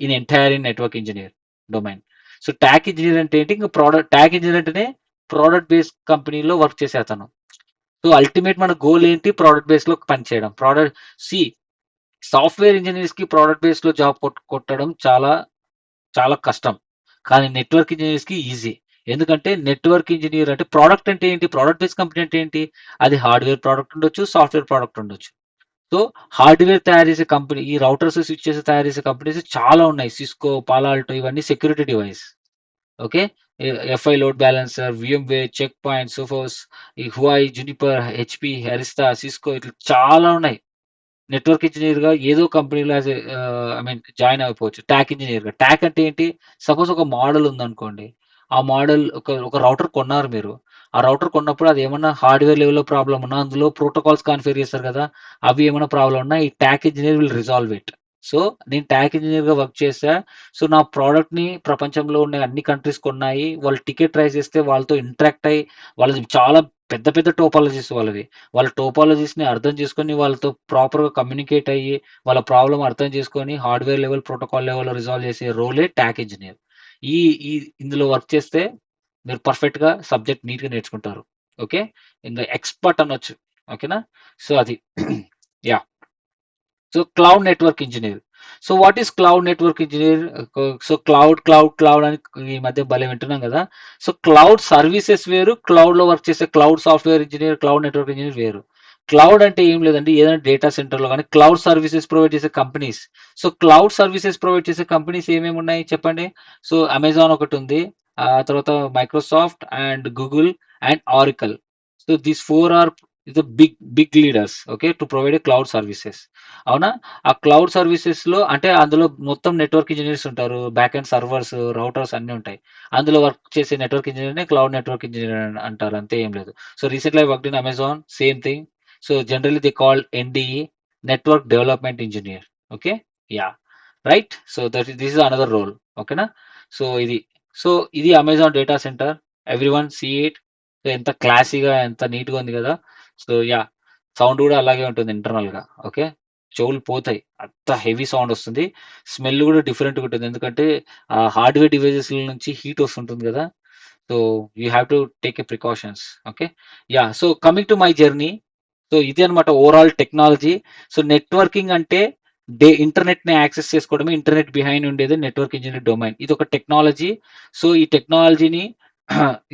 in entire in network engineer domain. So TAC engineer అంటే ఏంటి, ఇంకా ట్యాక్ ఇంజనీర్ అంటేనే ప్రోడక్ట్ బేస్డ్ కంపెనీలో వర్క్ చేసే అతను. సో అల్టిమేట్ మన గోల్ ఏంటి, ప్రోడక్ట్ బేస్ లో పనిచేయడం. సాఫ్ట్వేర్ ఇంజనీర్స్ కి ప్రోడక్ట్ బేస్ లో జాబ్ కొట్టడం చాలా చాలా కష్టం. కానీ నెట్వర్క్ ఇంజనీర్స్ కి ఈజీ. ఎందుకంటే నెట్వర్క్ ఇంజనీర్ అంటే ప్రోడక్ట్ అంటే ఏంటి, ప్రోడక్ట్ బేస్డ్ కంపెనీ అంటే ఏంటి, అది హార్డ్వేర్ ప్రోడక్ట్ ఉండొచ్చు, సాఫ్ట్వేర్ ప్రోడక్ట్ ఉండొచ్చు. సో హార్డ్వేర్ తయారు చేసే కంపెనీ, ఈ రౌటర్స్, స్విచెస్ తయారు చేసే కంపెనీస్ చాలా ఉన్నాయి. సిస్కో, పాలాల్టో, ఇవన్నీ security device. Okay. FI load balancer, VMware, check point, Sophos, ఈ Huawei, Juniper, HP, Arista, Cisco, ఇట్లా చాలా ఉన్నాయి. నెట్వర్క్ ఇంజనీర్ గా ఏదో కంపెనీలో జాయిన్ అయిపోవచ్చు. ట్యాక్ ఇంజనీర్ గా. ట్యాక్ అంటే ఏంటి, సపోజ్ ఒక మోడల్ ఉందనుకోండి, ఆ మోడల్ ఒక రౌటర్ కొన్నారు మీరు. ఆ రౌటర్ కొన్నప్పుడు అది ఏమన్నా హార్డ్వేర్ లెవెల్లో ప్రాబ్లమ్ ఉన్నా, అందులో ప్రోటోకాల్స్ కాన్ఫిగర్ చేస్తారు కదా, అవి ఏమైనా ప్రాబ్లం ఉన్నా ఈ TAC engineer will resolve it. So నేను ట్యాక్ ఇంజనీర్ గా వర్క్ చేసా. సో నా ప్రోడక్ట్ ని ప్రపంచంలో ఉన్న అన్ని కంట్రీస్ కొన్నాయి, వాళ్ళు టికెట్ ట్రై చేస్తే వాళ్ళతో ఇంటరాక్ట్ అయ్యి, వాళ్ళది చాలా పెద్ద పెద్ద టోపాలజీస్ వాళ్ళవి. వాళ్ళ టోపాలజీస్ ని అర్థం చేసుకొని వాళ్ళతో ప్రాపర్ గా కమ్యూనికేట్ అయ్యి, వాళ్ళ ప్రాబ్లం అర్థం చేసుకొని hardware level, protocol level resolve చేసే రోలే ట్యాక్ ఇంజనీర్. ఈ ఈ ఇందులో వర్క్ చేస్తే మీరు పర్ఫెక్ట్ గా సబ్జెక్ట్ నీట్ గా నేర్చుకుంటారు. ఓకే. ఇంకా ఎక్స్పర్ట్ అనొచ్చు. ఓకేనా. సో అది yeah. So cloud network engineer. So what is cloud network engineer? So cloud అని ఈ మధ్య భలే వింటున్నాం కదా. సో క్లౌడ్ సర్వీసెస్ వేరు, క్లౌడ్ లో వర్క్ చేసే cloud software engineer, cloud network engineer వేరు. క్లౌడ్ అంటే ఏం లేదండి, ఏదైనా డేటా సెంటర్ లో కానీ క్లౌడ్ సర్వీసెస్ ప్రొవైడ్ చేసే companies. So cloud services provide చేసే కంపెనీస్ ఏమేమి ఉన్నాయి చెప్పండి. సో అమెజాన్ ఒకటి ఉంది, ఆ తర్వాత Microsoft and Google and Oracle. So these 4 are is the big leaders okay to provide cloud services. అవునా? ఆ క్లౌడ్ సర్వీసెస్ లో అంటే అందులో మొత్తం నెట్వర్క్ ఇంజనీర్స్ ఉంటారు, బ్యాక్ అండ్ సర్వర్స్, రౌటర్స్ అన్ని ఉంటాయి. అందులో వర్క్ చేసే నెట్వర్క్ ఇంజనీర్ ని క్లౌడ్ నెట్వర్క్ ఇంజనీర్ అంటారు, అంతే, ఏం లేదు. So recently I worked in Amazon, same thing. So generally they call NDE, network development engineer. Okay, yeah, right. So this is another role. ఓకేనా? సో ఇది సో ఇది Amazon data centre. Every one see it. ఎంత క్లాసీగా, ఎంత నీట్గా ఉంది కదా. సో యా, సౌండ్ కూడా అలాగే ఉంటుంది ఇంటర్నల్ గా. ఓకే, చెవులు పోతాయి, అంత హెవీ సౌండ్ వస్తుంది. స్మెల్ కూడా డిఫరెంట్గా ఉంటుంది, ఎందుకంటే ఆ హార్డ్వేర్ డివైజెస్ నుంచి హీట్ వస్తుంటుంది కదా. So you have to take a precautions. Okay, yeah. So coming to my journey, so ఇది అనమాట ఓవరాల్ టెక్నాలజీ. సో నెట్వర్కింగ్ అంటే ఇంటర్నెట్ ని యాక్సెస్ చేసుకోవడమే. ఇంటర్నెట్ బిహైండ్ ఉండేది నెట్వర్క్ ఇంజనీర్ డొమైన్. ఇది ఒక టెక్నాలజీ. సో ఈ టెక్నాలజీని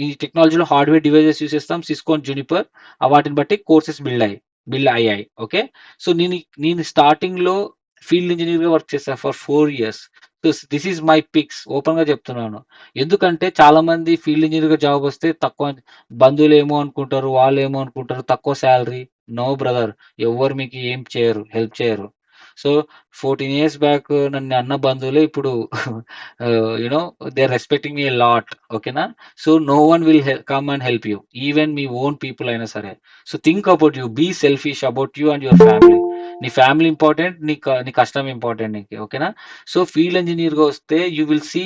ఈ టెక్నాలజీలో హార్డ్వేర్ డివైజెస్ యూస్ చేస్తాం, సిస్కో అండ్ జూనిపర్. వాటిని బట్టి కోర్సెస్ బిల్డ్ అయ్యాయి. ఓకే, సో నేను స్టార్టింగ్ లో ఫీల్డ్ ఇంజనీర్ గా వర్క్ చేశాను for 4 years. So this is my pics, open గా చెప్తున్నాను. ఎందుకంటే చాలా మంది ఫీల్డ్ ఇంజనీర్ గా జాబ్ వస్తే తక్కువ, బంధువులు ఏమో అనుకుంటారు, వాళ్ళు ఏమో అనుకుంటారు, తక్కువ శాలరీ. నో బ్రదర్, ఎవరు మీకు ఏం చేయరు, హెల్ప్ చేయరు. సో 14 years బ్యాక్ నన్ను అన్న బంధువులే ఇప్పుడు you know they are respecting me lot. ఓకేనా? So no one will come and help you, even మీ ఓన్ పీపుల్ అయినా సరే. So think about you, be selfish about you and your family. నీ ఫ్యామిలీ ఇంపార్టెంట్, నీ కష్టం ఇంపార్టెంట్ నీకు. ఓకేనా? సో ఫీల్డ్ ఇంజనీర్ గా వస్తే యూ విల్ సీ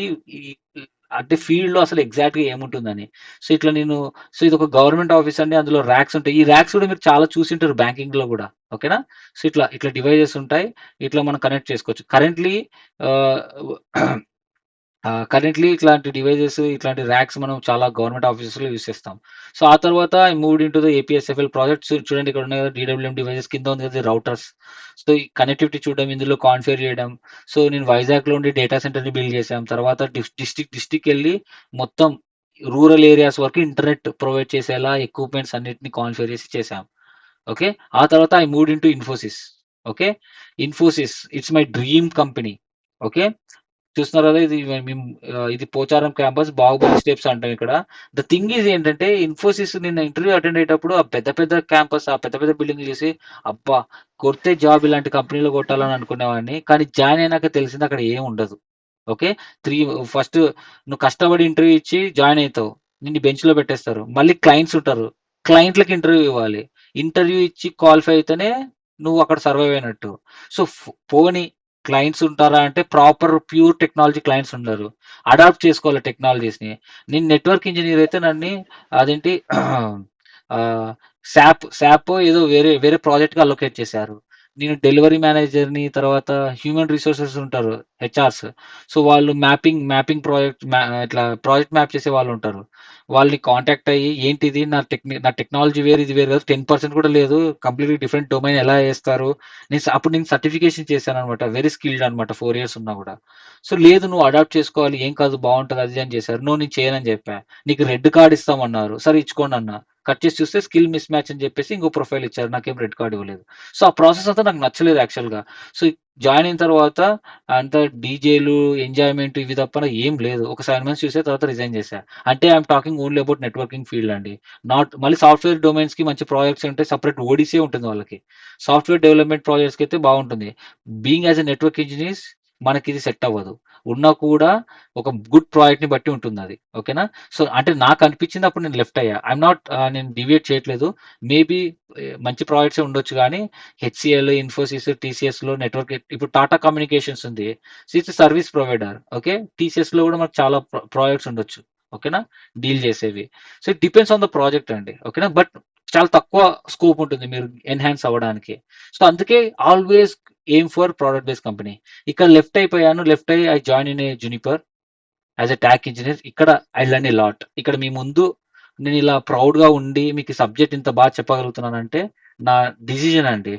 అంటే ఫీల్డ్ లో అసలు ఎగ్జాక్ట్ గా ఏముంటుందని. సో ఇట్లా నేను సో ఇది ఒక గవర్నమెంట్ ఆఫీస్ అండి, అందులో ర్యాక్స్ ఉంటాయి. ఈ ర్యాక్స్ కూడా మీరు చాలా చూసింటారు బ్యాంకింగ్ లో కూడా. ఓకేనా? సో ఇట్లా డివైజెస్ ఉంటాయి, ఇట్లా మనం కనెక్ట్ చేసుకోవచ్చు. కరెంట్లీ ఇట్లాంటి డివైజెస్, ఇట్లాంటి ర్యాక్స్ మనం చాలా గవర్నమెంట్ ఆఫీసెస్లో యూస్ చేస్తాం. సో ఆ తర్వాత I moved into the APSFL project. చూడండి ఇక్కడ ఉన్నాయి కదా, డీడబ్ల్యూఎం డివైజెస్ కింద ఉంది కదా రౌటర్స్. సో ఈ కనెక్టివిటీ చూడడం, ఇందులో కాన్ఫిగర్ చేయడం. సో నేను వైజాగ్లో ఉండి డేటా సెంటర్ని బిల్డ్ చేశాం. తర్వాత డిస్టిక్ వెళ్ళి మొత్తం రూరల్ ఏరియాస్ వరకు ఇంటర్నెట్ ప్రొవైడ్ చేసేలా ఎక్విప్మెంట్స్ అన్నిటిని కాన్ఫిగర్ చేసాం. ఓకే, ఆ తర్వాత I moved into Infosys. Okay, Infosys it's my dream company. Okay, చూస్తున్నారు కదా, ఇది పోచారం క్యాంపస్, బాహుబలి స్టెప్స్ అంటాం ఇక్కడ. ద థింగ్ ఈజ్ ఏంటంటే, ఇన్ఫోసిస్ నిన్న ఇంటర్వ్యూ అటెండ్ అయ్యేటప్పుడు ఆ పెద్ద పెద్ద క్యాంపస్, ఆ పెద్ద పెద్ద బిల్డింగ్ చూసి అబ్బా, కొడితే జాబ్ ఇలాంటి కంపెనీలో కొట్టాలని అనుకునేవాడిని. కానీ జాయిన్ అయినాక తెలిసింది అక్కడ ఏం ఉండదు. ఓకే, ఫస్ట్ నువ్వు కష్టపడి ఇంటర్వ్యూ ఇచ్చి జాయిన్ అవుతావు, నిన్ను బెంచ్ లో పెట్టేస్తారు. మళ్ళీ క్లయింట్స్ ఉంటారు, క్లయింట్లకి ఇంటర్వ్యూ ఇవ్వాలి. ఇంటర్వ్యూ ఇచ్చి క్వాలిఫై అయితేనే నువ్వు అక్కడ సర్వైవ్ అయినట్టు. సో పోని క్లయింట్స్ ఉంటారా అంటే ప్రాపర్ ప్యూర్ టెక్నాలజీ క్లయింట్స్ ఉండరు, అడాప్ట్ చేసుకోవాలి టెక్నాలజీస్ని. నేను నెట్వర్క్ ఇంజనీర్ అయితే నన్ను అదేంటి శాప్ ఏదో వేరే వేరే ప్రాజెక్ట్గా అలొకేట్ చేశారు. నేను డెలివరీ మేనేజర్ని, తర్వాత హ్యూమన్ రిసోర్సెస్ ఉంటారు, హెచ్ఆర్స్. సో వాళ్ళు మ్యాపింగ్ ప్రాజెక్ట్ ఇట్లా ప్రాజెక్ట్ మ్యాప్ చేసే వాళ్ళు ఉంటారు. వాళ్ళని కాంటాక్ట్ అయ్యి ఏంటిది నా టెక్నాలజీ వేరు, ఇది వేరు కదా, 10% కూడా లేదు, కంప్లీట్లీ డిఫరెంట్ డొమైన్, ఎలా వేస్తారు. అప్పుడు నేను సర్టిఫికేషన్ చేశాను అనమాట, వెరీ స్కిల్డ్ అనమాట, 4 years ఉన్నా కూడా. సో లేదు, నువ్వు అడాప్ట్ చేసుకోవాలి, ఏం కాదు, బాగుంటుంది, అది అని చేశారు. నేను చేయనని చెప్పా. నీకు రెడ్ కార్డ్ ఇస్తామన్నారు, సరే ఇచ్చుకోండి అన్న. కట్ చేసి చూస్తే స్కిల్ మిస్ మ్యాచ్ అని చెప్పేసి ఇంకో ప్రొఫైల్ ఇచ్చారు, నాకేం రెడ్ కార్డ్ ఇవ్వలేదు. సో ఆ ప్రాసెస్ అంతా నాకు నచ్చలేదు యాక్చువల్గా. సో జాయిన్ అయిన తర్వాత అంత డీజేలు, ఎంజాయ్మెంట్ ఇవి తప్ప ఏం లేదు. ఒక 7 months చూసే తర్వాత రిజైన్ చేశా. అంటే I'm talking only about networking field అండి. మళ్ళీ సాఫ్ట్వేర్ డొమైన్స్ కి మంచి ప్రాజెక్ట్స్ ఉంటాయి, సపరేట్ ఓడిసీ ఉంటుంది వాళ్ళకి. సాఫ్ట్వేర్ డెవలప్మెంట్ ప్రాజెక్ట్స్కి అయితే బాగుంటుంది. Being as a network engineers మనకి ఇది సెట్ అవ్వదు. ఉన్నా కూడా ఒక గుడ్ ప్రాజెక్ట్ ని బట్టి ఉంటుంది అది. ఓకేనా? సో అంటే నాకు అనిపించింది అప్పుడు నేను లెఫ్ట్ అయ్యా. నేను డివియేట్ చేయట్లేదు. మేబీ మంచి ప్రాజెక్ట్స్ ఉండొచ్చు, కానీ హెచ్సిఎల్, ఇన్ఫోసిస్, టీసీఎస్ లో నెట్వర్క్, ఇప్పుడు టాటా కమ్యూనికేషన్స్ ఉంది, it's service provider. Okay, TCS లో కూడా మనకు చాలా ప్రాజెక్ట్స్ ఉండొచ్చు. ఓకేనా, డీల్ చేసేవి. So it depends on the project అండి. ఓకేనా, బట్ చాలా తక్కువ స్కోప్ ఉంటుంది మీరు ఎన్హాన్స్ అవ్వడానికి. సో అందుకే always aim for product based company. ఇక్కడ లెఫ్ట్ అయిపోయాను, లెఫ్ట్ అయ్యి I join in a Juniper as a TAC engineer. ఇక్కడ ఐ లర్న్ ఏ లాట్. ఇక్కడ మీ ముందు నేను ఇలా ప్రౌడ్గా ఉండి మీకు సబ్జెక్ట్ ఇంత బాగా చెప్పగలుగుతున్నానంటే నా డిసిజన్ అండి.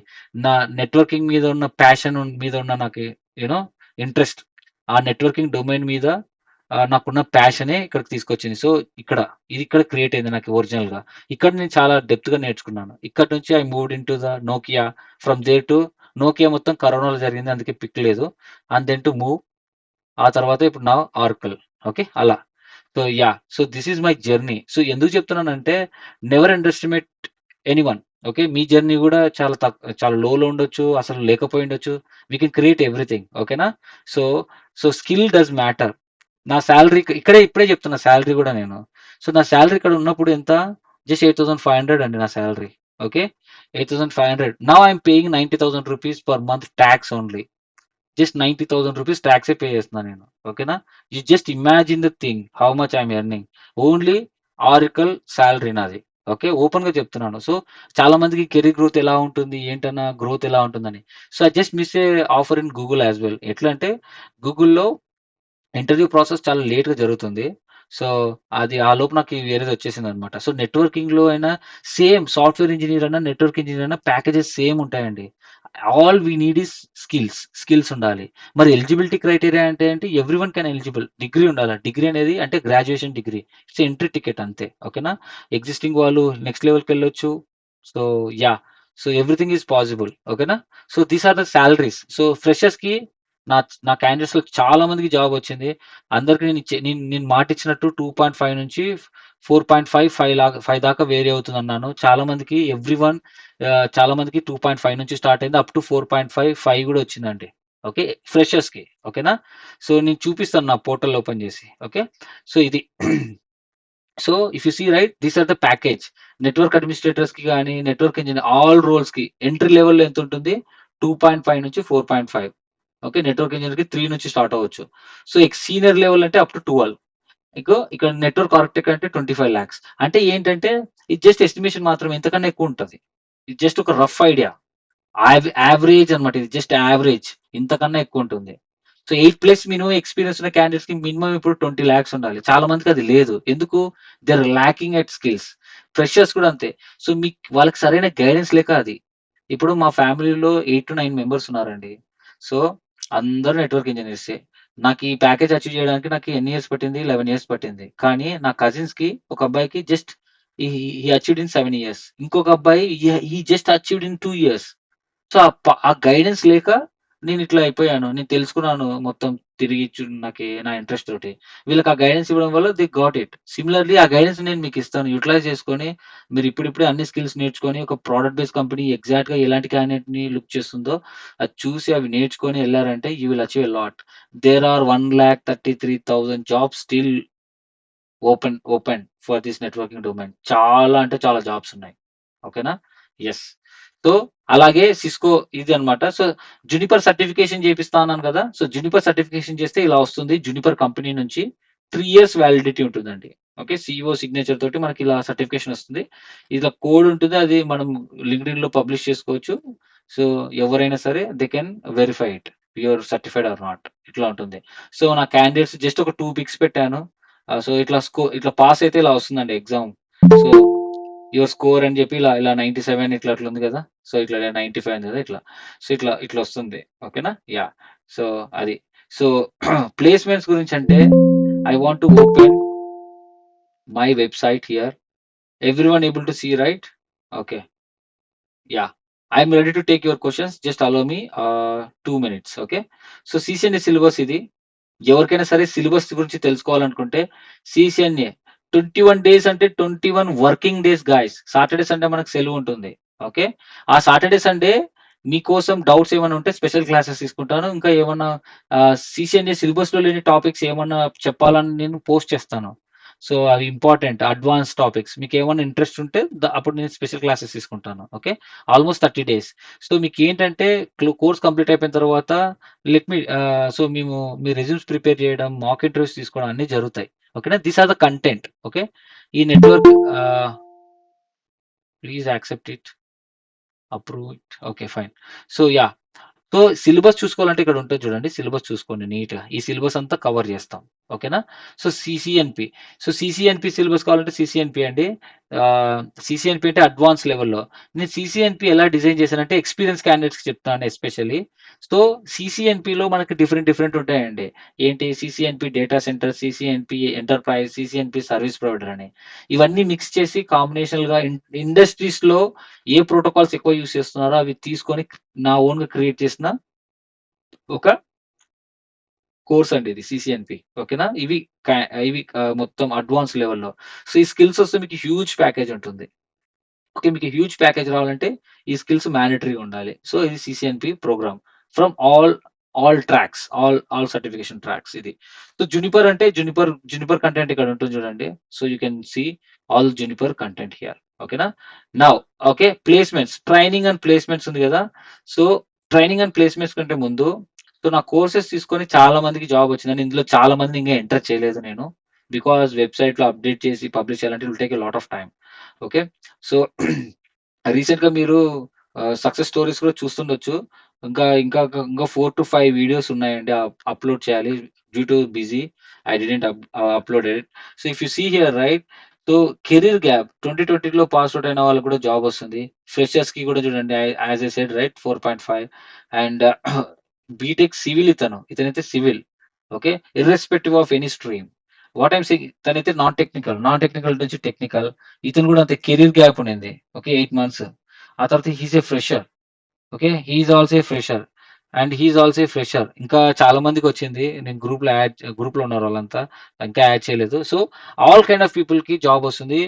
నా నెట్వర్కింగ్ మీద ఉన్న ప్యాషన్ మీద ఉన్న నాకు యూనో ఇంట్రెస్ట్, ఆ నెట్వర్కింగ్ డొమైన్ మీద నాకున్న ప్యాషనే ఇక్కడికి తీసుకొచ్చింది. సో ఇక్కడ క్రియేట్ అయింది నాకు ఒరిజినల్గా. ఇక్కడ నేను చాలా డెప్త్గా నేర్చుకున్నాను. ఇక్కడ నుంచి I moved in to the Nokia. From there to Nokia మొత్తం కరోనాలో జరిగింది, అందుకే పిక్ లేదు. అండ్ దెన్ టు మూవ్, ఆ తర్వాత ఇప్పుడు నా ఆర్కల్. ఓకే, అలా. So this is my journey. So ఎందుకు చెప్తున్నానంటే, never underestimate anyone. Okay. మీ జర్నీ గూడా చాలా లోలో ఉండొచ్చు. అసలు లేకపోయి ఉండొచ్చు. We can create everything. ఓకేనా? So, skill does matter. నా సాలరీ ఇప్పుడే చెప్తున్నా సాలరీ గూడా నేను. సో, నా సాలరీ ఇక్కడ ఉన్నప్పుడు ఎంత? జస్ట్ 8,500 అండి నా salary. Okay. 8,500. Now I am paying 90,000 rupees per month tax only. Just 90,000 rupees టాక్సే పే చేస్తున్నా నేను. ఓకేనా? You just imagine the thing how much I'm earning. Only ఆరికల్ సాలరీ నాది. ఓకే. ఓపెన్‌గా చెప్తున్నాను. సో, చాలా మందికి కెరీర్ గ్రోత్ ఎలా ఉంటుంది? ఏంటన్నా గ్రోత్ ఎలా ఉంటుందని. So, I just miss a offer in Google as well. ఎట్లా అంటే గూగుల్‌లో ఇంటర్వ్యూ ప్రాసెస్ చాలా లేట్‌గా జరుగుతుంది. సో, అది ఆ లోపు నాకు వేరేది వచ్చేసిందనమాట. సో, నెట్వర్కింగ్‌లో అయినా సేమ్ సాఫ్ట్‌వేర్ ఇంజినీర్ అన్నా, నెట్వర్క్ ఇంజినీర్ అన్నా ప్యాకేజెస్ సేమ్ ఉంటాయండి. All we need is skills ఉండాలి. మరి ఎలిజిబిలిటీ క్రైటీరియా అంటే ఏంటి? Everyone can eligible. డిగ్రీ ఉండాల. డిగ్రీ అనేది అంటే graduation degree. It's entry ticket అంతే. ఓకేనా? ఎగ్జిస్టింగ్ వాళ్ళు నెక్స్ట్ లెవెల్‌కెళ్ళొచ్చు. So, yeah! So, everything is possible. ఓకేనా? So, these are the salaries. So, ఫ్రెషర్స్‌కి నా నా క్యాండిడేట్స్‌లో చాలా మందికి జాబ్ వచ్చింది. అందరికి నేను మాటిచ్చినట్టు 2.5 నుంచి 4.5, 5 దాకా వేరీ అవుతుందన్నాను. చాలా మందికి చాలా మందికి 2.5 నుంచి స్టార్ట్ అయింది. అప్ టు 4.5, 5 గూడా వచ్చిందండి. ఓకే. ఫ్రెషర్స్‌కి. ఓకేనా? సో, నేను చూపిస్తాను నా పోర్టల్ ఓపెన్ చేసి. ఓకే. సో, ఇది. So, if you see right these are the package. Network అడ్మినిస్ట్రేటర్స్‌కి గాని, నెట్వర్క్ ఇంజినీర్ ఆల్ రోల్స్‌కి ఎంట్రీ లెవెల్‌లో ఎంతుంటుంది? 2.5 నుంచి 4.5. ఓకే. నెట్వర్క్ ఇంజినీర్‌కి 3 నుంచి స్టార్ట్ అవ్వచ్చు. సో, సీనియర్ లెవెల్ అంటే అప్ టు 12. ఇక్కడ నెట్వర్క్ ఆర్కిటెక్ట్ అంటే 25 లాక్స్. అంటే ఏంటంటే ఇది జస్ట్ ఎస్టిమేషన్ మాత్రమే. ఇంతకన్నా ఎక్కువ ఉంటది. ఇది జస్ట్ ఒక రఫ్ ఐడియా. యావరేజ్ అన్నమాట. ఇది జస్ట్ యావరేజ్. ఇంతకన్నా ఎక్కువ ఉంటుంది. సో, 8+ మినిమమ్ ఎక్స్‌పీరియన్స్ ఉన్న క్యాండిడేట్స్‌కి మినిమమ్ ఇప్పుడు 20 లాక్స్ ఉండాలి. చాలా మందికి అది లేదు. ఎందుకు? They are lacking at skills. Freshers కూడా అంతే. సో, వాళ్ళకి సరైన గైడెన్స్ లేక అది. ఇప్పుడు మా ఫ్యామిలీలో 8-9 మెంబర్స్ ఉన్నారండి. సో, అందరూ నెట్వర్క్ ఇంజినీర్సే. నాకు ఈ ప్యాకేజ్ అచీవ్ చేయడానికి నాకు ఎన్ని ఇయర్స్ పట్టింది? 11 ఇయర్స్ పట్టింది. కానీ నా కజిన్స్‌కి ఒక అబ్బాయికి just he achieved in 7 years. ఇంకొక అబ్బాయి he just achieved in 2 years. So, ఆ గైడెన్స్ లేక నేనిట్లా అయిపోయాను. నేను తెలుసుకున్నాను మొత్తం తిరిగి నాకి నా ఇంట్రెస్ట్ తోటి. వీళ్ళకి ఆ గైడెన్స్ ఇవ్వడం వల్ల దే గాట్ ఇట్. సిమిలర్‌లీ ఆ గైడెన్స్ నేను మీకిస్తాను. యుటిలైజ్ చేసుకొని మీరు ఇప్పుడిప్పుడే అన్ని స్కిల్స్ నేర్చుకొని ఒక ప్రొడక్ట్ బేస్డ్ కంపెనీ ఎగ్జాక్ట్‌గా ఎలాంటి క్యాండిడేట్‌ని లుక్ చేస్తుందో అది చూసి అవి నేర్చుకొని ఎళ్లారంటే you will achieve a lot. There are 1,33,000 jobs still open for this networking domain. చాలా అంటే చాలా జాబ్స్ ఉన్నాయి. ఓకేనా? యెస్. సో, అలాగే సిస్కో ఇది అన్నమాట. సో, జునిపర్ సర్టిఫికేషన్ చేపిస్తా అన్నాను కదా! సో, జునిపర్ సర్టిఫికేషన్ చేస్తే ఇలా వస్తుంది. జునిపర్ కంపెనీ నుంచి 3 ఇయర్స్ వాలిడిటీ ఉంటుందండి. ఓకే. సీఈఓ సిగ్నేచర్ తోటి మనకి ఇలా సర్టిఫికేషన్ వస్తుంది. ఇలా కోడ్ ఉంటుంది. అది మనం లింక్డ్ఇన్‌లో పబ్లిష్ చేసుకోవచ్చు. సో, ఎవరైనా సరే they can verify it. You are certified or not. ఇట్లా ఉంటుంది. సో, నా క్యాండిడేట్స్ జస్ట్ ఒక 2 పిక్స్ పెట్టాను. సో, ఇట్లా పాస్ అయితే ఇలా వస్తుందండి ఎగ్జామ్. సో, యువర్ స్కోర్ అని చెప్పి ఇలా 97 ఇట్లా ఉంది కదా! సో, ఇట్లా 95 ఉంది కదా! ఇట్లా. సో, ఇట్లా వస్తుంది. ఓకేనా? యాహ్! సో, అది. సో, ప్లేస్‌మెంట్స్ గురించంటే I want to open my website here. Everyone able to see right? Okay. Yeah! I am ready to take your questions. Just allow me 2 minutes. Okay. So, CCNA syllabus ఇది. ఎవరికైనా సరే సిలబస్ గురించి తెలుసుకోవాలనుకుంటే సీసీఎన్ఏ 21 డేస్ అంటే 21 working days guys. Saturday, Sunday మనకు సెలవుంటుంది. ఓకే. ఆ సాటర్‌డే, సండే మీకోసం డౌట్స్ ఏమన్నా ఉంటే స్పెషల్ క్లాసెస్ తీసుకుంటాను. ఇంకా ఏమన్నా సీసీఎన్ఏ సిలబస్‌లో లేని టాపిక్స్ ఏమన్నా చెప్పాలని నేను పోస్ట్ చేస్తాను. సో, అవి ఇంపార్టెంట్ అడ్వాన్స్ టాపిక్స్. మీకేమన్నా ఇంట్రెస్ట్ ఉంటే అప్పుడు నేను స్పెషల్ క్లాసెస్ తీసుకుంటాను. ఓకే. Almost 30 days. సో, మీకేంటంటే కోర్స్ కంప్లీట్ అయిపోయిన తర్వాత సో, మీ రెజ్యూమ్స్ ప్రిపేర్ చేయడం, మాక్ ఇంటర్వ్యూస్ తీసుకోవడం అన్నీ జరుగుతాయి. ఓకేనా? These are the content. Okay. ఈ network please accept it. Approve it. Okay. Fine. So, yeah! So, syllabus చూసుకోవాలంటే ఇక్కడ ఉంటది చూడండి. సిలబస్ చూసుకోండి నీట్‌గా. ఈ సిలబస్ అంతా కవర్ చేస్తాం. ఓకేనా? సో, సీసీఎన్‌పీ. సో, సీసీఎన్‌పీ సిలబస్ కావాలంటే సీసీఎన్‌పీ అండి. సీసీఎన్‌పీ అంటే అడ్వాన్స్ లెవెల్‌లో. నేను సీసీఎన్‌పీ ఎలా డిజైన్ చేశానంటే ఎక్స్‌పీరియన్స్ క్యాండిడేట్స్‌కి చెప్తాను ఎస్పెషల్లీ. సో, సీసీఎన్‌పీలో మనకి డిఫరెంట్ ఉంటాయండి. ఏంటి CCNP data center, CCNP enterprise, CCNP service provider అని. ఇవన్నీ మిక్స్ చేసి కాంబినేషనల్‌గా ఇండస్ట్రీస్‌లో ఏ ప్రోటోకాల్స్ ఎక్కువ యూజ్ చేస్తున్నారో అవి తీసుకొని నా ఓన్‌గా క్రియేట్ చేసిన ఒక కోర్స్ అండి ఇది సీసీఎన్‌పీ. ఓకేనా? ఇవి మొత్తం అడ్వాన్స్ లెవెల్‌లో. సో, ఈ స్కిల్స్ వస్తే మీకు హ్యూజ్ ప్యాకేజ్ ఉంటుంది. ఓకే. మీకు హ్యూజ్ ప్యాకేజ్ రావాలంటే ఈ స్కిల్స్ మ్యాండేటరీ ఉండాలి. సో ఇది CCNP program from all tracks, all certification tracks ఇది. సో జునిపర్ అంటే జునిపర్ కంటెంట్ ఇక్కడ ఉంటుంది చూడండి. So you can see all Juniper content here. ఓకేనా? Now okay. Placements, training and placements ఉంది గదా! సో ట్రైనింగ్ అండ్ ప్లేస్‌మెంట్స్ కంటే ముందు సో నా కోర్సెస్ తీసుకొని చాలా మందికి జాబ్ వచ్చిందండి. ఇందులో చాలా మంది ఇంకా ఎంటర్ చేయలేదు నేను. బికాజ్ వెబ్‌సైట్‌లో అప్డేట్ చేసి పబ్లిష్ చేయాలంటే it will take a lot of time. Okay. So రీసెంట్‌గా మీరు సక్సెస్ స్టోరీస్ కూడా చూస్తుండొచ్చు. ఇంకా 4-5 వీడియోస్ ఉన్నాయండి. అప్‌లోడ్ చేయాలి. Due to busy I didn't uploaded it. So if you see here right, so career gap 2020లో పాస్ ఔట్ అయిన వాళ్ళకి కూడా జాబ్ వస్తుంది. ఫ్రెషర్స్‌కి కూడా చూడండి as I said right 4.5 and BTech civil ఇతనైతే civil. Okay. Irrespective of any stream. What I'm saying తనైతే నాన్ టెక్నికల్ నుంచి టెక్నికల్. ఇతను కూడా అంతే కెరీర్ గ్యాప్ ఉండింది. ఓకే. 8 మంత్స్. ఆ తర్వాత he is a fresher. Okay. He is also a fresher. ఇంకా చాలా మందికొచ్చింది. నేను గ్రూప్‌లో ఉన్నారు వాళ్ళంతా. ఇంకా యాడ్ చేయలేదు. సో ఆల్ కైండ్ ఆఫ్ పీపుల్‌కి జాబ్ వస్తుంది.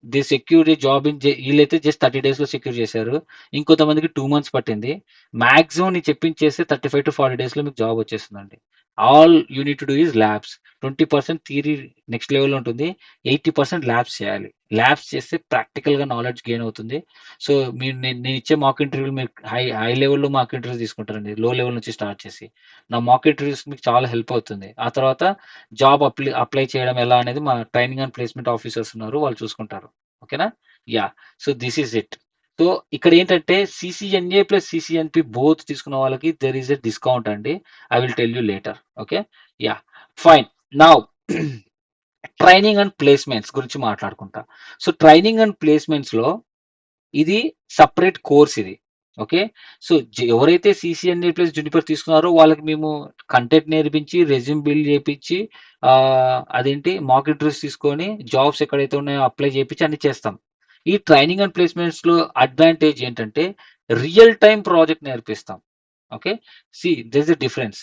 They secured a job in ఈళ్ళైతే జస్ట్ 30 డేస్‌లో సెక్యూర్ చేశారు. ఇంకొంతమందికి 2 మంత్స్ పట్టింది. మాక్సిమం నేను చెప్పించేస్తే 35-40 డేస్‌లో మీకు జాబ్ వచ్చేస్తుందండి. All you need to do is labs. 20% theory next లెవెల్‌లో ఉంటుంది. 80% ల్యాబ్స్ చేయాలి. ల్యాబ్స్ చేస్తే ప్రాక్టికల్‌గా నాలెడ్జ్ గెయిన్ అవుతుంది. సో నేనిచ్చే మాక్ ఇంటర్వ్యూలు మీరు హై లెవెల్‌లో మాక్ ఇంటర్వ్యూస్ తీసుకుంటారండి. లో లెవెల్ నుంచి స్టార్ట్ చేసి. నా మాక్ ఇంటర్వ్యూస్ మీకు చాలా హెల్ప్ అవుతుంది. ఆ తర్వాత జాబ్ అప్లై చేయడం ఎలా అనేది మా ట్రైనింగ్ అండ్ ప్లేస్‌మెంట్ ఆఫీసర్స్ ఉన్నారు. వాళ్ళు చూసుకుంటారు. ఓకేనా? Yeah! So this is it. So ఇక్కడేంటంటే సీసీఎన్ఏ ప్లస్ సీసీఎన్‌పీ బోత్ తీసుకున్న వాళ్ళకి దేర్ ఈస్ ఎ డిస్కౌంట్ అండి. I will tell you later. Okay. Yeah! Fine. Now training and placements గురించి మాట్లాడుకుంటా. సో ట్రైనింగ్ అండ్ ప్లేస్‌మెంట్స్‌లో ఇది సెపరేట్ కోర్స్ ఇది. ఓకే. సో ఎవరైతే సీసీఎన్ఏ ప్లస్ జునిపర్ తీసుకున్నారో వాళ్ళకి మేము కంటెంట్ నేర్పించి, రెజ్యూమ్ బిల్డ్ చేపిచ్చి అదేంటి మాక్ ఇంటర్వ్యూస్ తీసుకొని జాబ్స్ ఎక్కడైతే ఉన్నాయో అప్లై చేపిచ్చి అన్ని చేస్తాం. ఈ ట్రైనింగ్ అండ్ ప్లేస్‌మెంట్స్‌లో అడ్వాంటేజ్ ఏంటంటే రియల్ టైమ్ ప్రాజెక్ట్ నేర్పిస్తాం. Okay. There is a difference.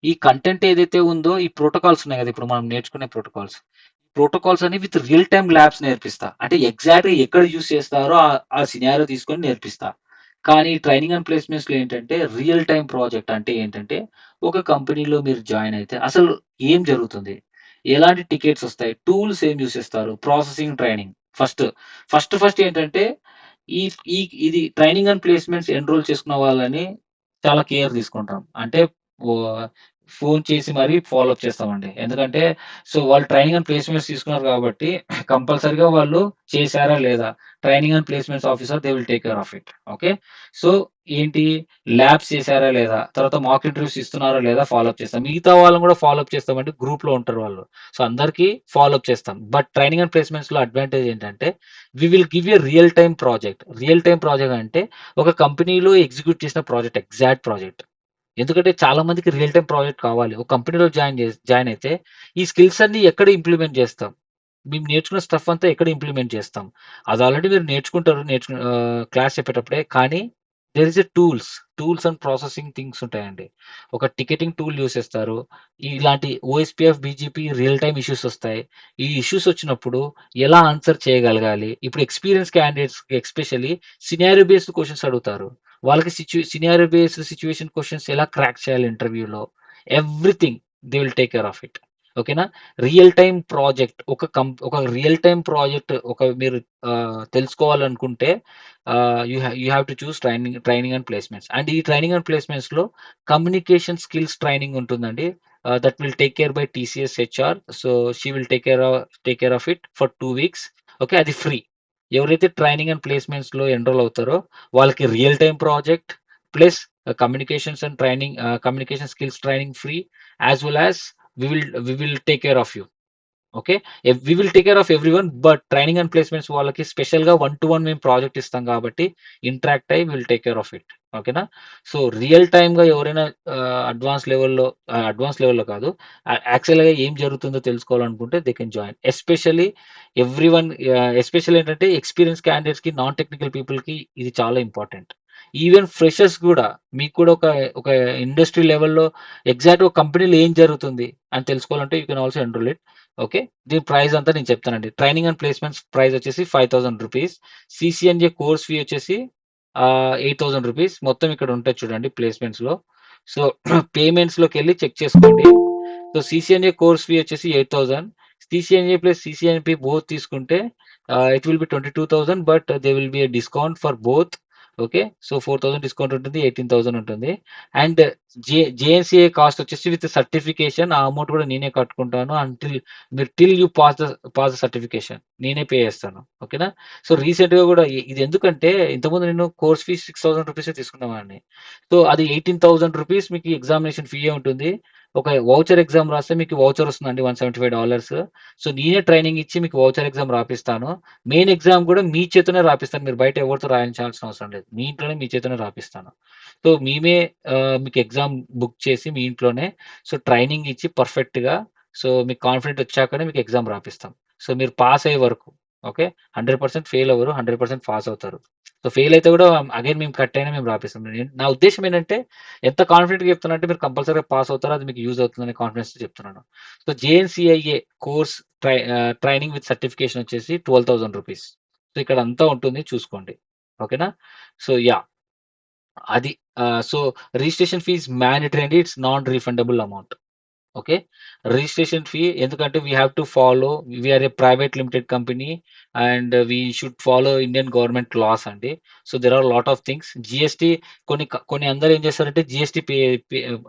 ఈ కంటెంట్ ఏదైతే ఉందో ఈ ప్రోటోకాల్స్ ఉన్నాయి కదా! ఇప్పుడు మనం నేర్చుకునే ప్రోటోకాల్స్ అని విత్ రియల్ టైమ్ ల్యాబ్స్ నేర్పిస్తా. అంటే ఎగ్జాక్ట్‌గా ఎక్కడ యూజ్ చేస్తారో ఆ సినారియో తీసుకొని నేర్పిస్తా. కానీ ట్రైనింగ్ అండ్ ప్లేస్‌మెంట్స్‌లో ఏంటంటే రియల్ టైమ్ ప్రాజెక్ట్ అంటే ఏంటంటే ఒక కంపెనీలో మీరు జాయిన్ అయితే అసలు ఏం జరుగుతుంది? ఎలాంటి టికెట్స్ వస్తాయి? టూల్స్ ఏం యూజ్ చేస్తారు? ప్రాసెసింగ్ ట్రైనింగ్ ఫస్ట్ ఏంటంటే ఈ ఈ ఇది ట్రైనింగ్ అండ్ ప్లేస్‌మెంట్స్ ఎన్రోల్ చేసుకున్న వాళ్ళని చాలా కేర్ తీసుకుంటాం. అంటే ఓహ్! ఫోను చేసి మరీ ఫాలో అప్ చేస్తామండి. ఎందుకంటే వాళ్ళు ట్రైనింగ్ అండ్ ప్లేస్‌మెంట్స్ తీసుకున్నారు కాబట్టి కంపల్సరీగా వాళ్ళు చేశారా లేదా? Training and placements officer they will take care of it. Okay. So ఏంటి ల్యాబ్స్ చేశారా లేదా? తర్వాత మాక్ ఇంటర్వ్యూస్ ఇస్తున్నారా లేదా? ఫాలో అప్ చేస్తాం. మిగతా వాళ్ళని కూడా ఫాలో అప్ చేస్తామంటే గ్రూప్‌లో ఉంటారు వాళ్ళు. సో అందరికీ ఫాలో అప్ చేస్తాం. బట్ ట్రైనింగ్ అండ్ ప్లేస్‌మెంట్స్‌లో అడ్వాంటేజ్ ఏంటంటే we will give a real time project. Real time project అంటే ఒక కంపెనీలో ఎగ్జిక్యూట్ చేసిన ప్రాజెక్ట్, ఎగ్జాక్ట్ ప్రాజెక్ట్. ఎందుకంటే చాలా మందికి రియల్ టైమ్ ప్రాజెక్ట్ కావాలి. ఒక కంపెనీలో జాయిన్ అయితే ఈ స్కిల్స్ అన్నీ ఎక్కడ ఇంప్లిమెంట్ చేస్తాం? మేము నేర్చుకున్న స్టఫ్ అంతా ఎక్కడ ఇంప్లిమెంట్ చేస్తాం? అది ఆల్రెడీ మీరు నేర్చుకుంటారు. క్లాస్ చెప్పేటప్పుడే. కానీ there is a tools and processing things ఉంటాయండి. ఒక టికెటింగ్ టూల్ యూజ్ చేస్తారు. ఇలాంటి OSPF, BGP real time issues వస్తాయి. ఈ ఇష్యూస్ వచ్చినప్పుడు ఎలా ఆన్సర్ చేయగలగాలి? ఇప్పుడు ఎక్స్‌పీరియన్స్ క్యాండిడేట్స్‌కి ఎస్పెషల్లీ సినారియో బేస్డ్ క్వెషన్స్ అడుగుతారు. వాళ్ళకి సినారియో బేస్డ్ సిట్యుయేషన్ క్వెషన్స్ ఎలా క్రాక్ చేయాలి ఇంటర్వ్యూలో? Everything they will take care of it. ఓకేనా? రియల్ టైమ్ ప్రాజెక్ట్ ఒక రియల్ టైమ్ ప్రాజెక్ట్ మీరు తెలుసుకోవాలనుకుంటే you have to choose training and placements. And ఈ ట్రైనింగ్ అండ్ ప్లేస్‌మెంట్స్‌లో కమ్యూనికేషన్ స్కిల్స్ ట్రైనింగ్ ఉంటుందండి. That will take care by TCS HR. So she will take care of it for 2 weeks. Okay. అది ఫ్రీ. ఎవరైతే ట్రైనింగ్ అండ్ ప్లేస్‌మెంట్స్‌లో ఎన్రోల్ అవుతారో వాళ్ళకి real time project plus communication skills training free as well as we will take care of you. Okay. We will take care of everyone. But training and placements వాళ్ళకి స్పెషల్‌గా 1-to-1 మేము ప్రాజెక్ట్ ఇస్తాం కాబట్టి ఇంటరాక్ట్ అయ్యి will take care of it. ఓకేనా? సో రియల్ టైమ్‌గా ఎవరైనా అడ్వాన్స్ లెవెల్‌లో కాదు. యాక్చువల్‌గా ఏం జరుగుతుందో తెలుసుకోవాలనుకుంటే దే కెన్ జాయిన్. ఎస్పెషల్లీ ఏంటంటే ఎక్స్‌పీరియన్స్ క్యాండిడేట్స్‌కి, నాన్ టెక్నికల్ పీపుల్‌కి ఇది చాలా ఇంపార్టెంట్. ఈవెన్ ఫ్రెషర్స్ గూడా మీకు కూడా ఒక ఇండస్ట్రీ లెవెల్‌లో ఎగ్జాక్ట్ ఒక కంపెనీలో ఏం జరుగుతుంది అని తెలుసుకోవాలంటే you can also enrol it. Okay. దీని ప్రైస్ అంతా నేను చెప్తానండి. ట్రైనింగ్ అండ్ ప్లేస్మెంట్స్ ప్రైస్ వచ్చేసి 5,000 రూపీస్. సీసీఎన్ఏ కోర్స్ ఫీ వచ్చేసి 8,000 రూపీస్. మొత్తం ఇక్కడ ఉంటాయి చూడండి ప్లేస్మెంట్స్‌లో. సో పేమెంట్స్‌లోకెళ్ళి చెక్ చేసుకోండి. సో సీసీఎన్ఏ కోర్స్ ఫీ వచ్చేసి 8,000. సీసీఎన్ఏ ప్లస్ సీసీఎన్పీ బోత్ తీసుకుంటే it will be 22,000 but they will be a discount for both. Okay. So 4,000 discount ఉంటుంది. 18,000 ఉంటుంది. అండ్ జేఎన్‌సీఏ కాస్ట్ వచ్చేసి విత్ సర్టిఫికేషన్ ఆ అమౌంట్ కూడా నేనే కట్టుకుంటాను. Till you pass the certification నేనే పే చేస్తాను. ఓకేనా. సో రీసెంట్‌గా కూడా ఇది ఎందుకంటే ఇంతకుముందు నేను కోర్స్ ఫీ 6,000 రూపీసే తీసుకునేవాడిని. సో అది 18,000 రూపీస్ మీకు ఎగ్జామినేషన్ ఫీయే ఉంటుంది. ఒక వౌచర్ ఎగ్జామ్ రాస్తే మీకు వౌచర్ వస్తుందండి $175. సో నేనే ట్రైనింగ్ ఇచ్చి మీకు వౌచర్ ఎగ్జామ్ రాపిస్తాను. మెయిన్ ఎగ్జామ్ కూడా మీ చేతోనే రాపిస్తాను. మీరు బయట ఎవరితో రాయించాల్సిన అవసరం లేదు. మీ ఇంట్లోనే మీ చేతోనే రాపిస్తాను. సో మేమే మీకు ఎగ్జామ్ బుక్ చేసి మీ ఇంట్లోనే సో ట్రైనింగ్ ఇచ్చి పర్ఫెక్ట్‌గా సో మీకు కాన్ఫిడెంట్ వచ్చాకనే మీకు ఎగ్జామ్ రాపిస్తాం. సో మీరు పాస్ అయ్యే వరకు. ఓకే. 100% ఫెయిల్ అవ్వరు. 100% పాస్ అవుతారు. సో ఫెయిల్ అయితే కూడా అగైన్ మేము కట్ అయినా మేము రాపిస్తాం. నా ఉద్దేశ్యం ఏంటంటే ఎంత కాన్ఫిడెంట్‌గా చెప్తున్నానంటే మీరు కంపల్సరీగా పాస్ అవుతారు. అది మీకు యూజ్ అవుతుందనే కాన్ఫిడెన్స్‌తో చెప్తున్నాను. So JNCIA course training with certification వచ్చేసి 12,000 రూపీస్. సో ఇక్కడ అంతా ఉంటుంది చూసుకోండి. ఓకేనా. So yeah! అది so registration fee is mandatory అండి. It's non refundable amount. Okay. Registration fee ఎందుకంటే we have to follow we are a private limited company and we should follow Indian government laws అండి. So there are lot of things. GST కొన్ని అందరూ ఏం చేస్తారంటే జీఎస్టీ పే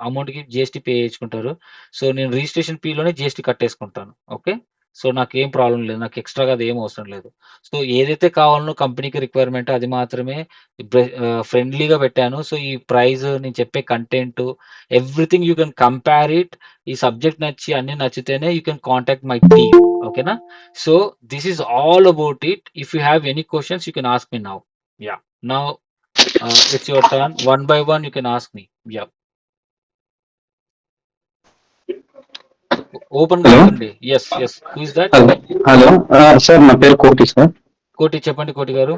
అమౌంట్‌కి జీఎస్టీ పే చేయించుకుంటారు. సో నేను రిజిస్ట్రేషన్ ఫీలోనే జీఎస్టీ కట్టేసుకుంటాను. ఓకే. సో నాకేం ప్రాబ్లమ్ లేదు. నాకు ఎక్స్‌ట్రాగా అదేం అవసరం లేదు. సో ఏదైతే కావాలనో కంపెనీకి రిక్వైర్మెంట్ అది మాత్రమే ఫ్రెండ్లీగా పెట్టాను. సో ఈ ప్రైస్ నేను చెప్పే content everything you can compare it. ఈ సబ్జెక్ట్ నచ్చి అన్నీ నచ్చితేనే you can contact my team. ఓకేనా. So this is all about it. If you have any questions you can ask me now. Yeah! Now it's your turn. One by one you can ask me. Yeah! ఓపెన్‌గా హలో అడగండి. Yes. Who is that? Hello hello sir నా పేరు కోటి సార్. కోటి చెప్పండి కోటి గారు.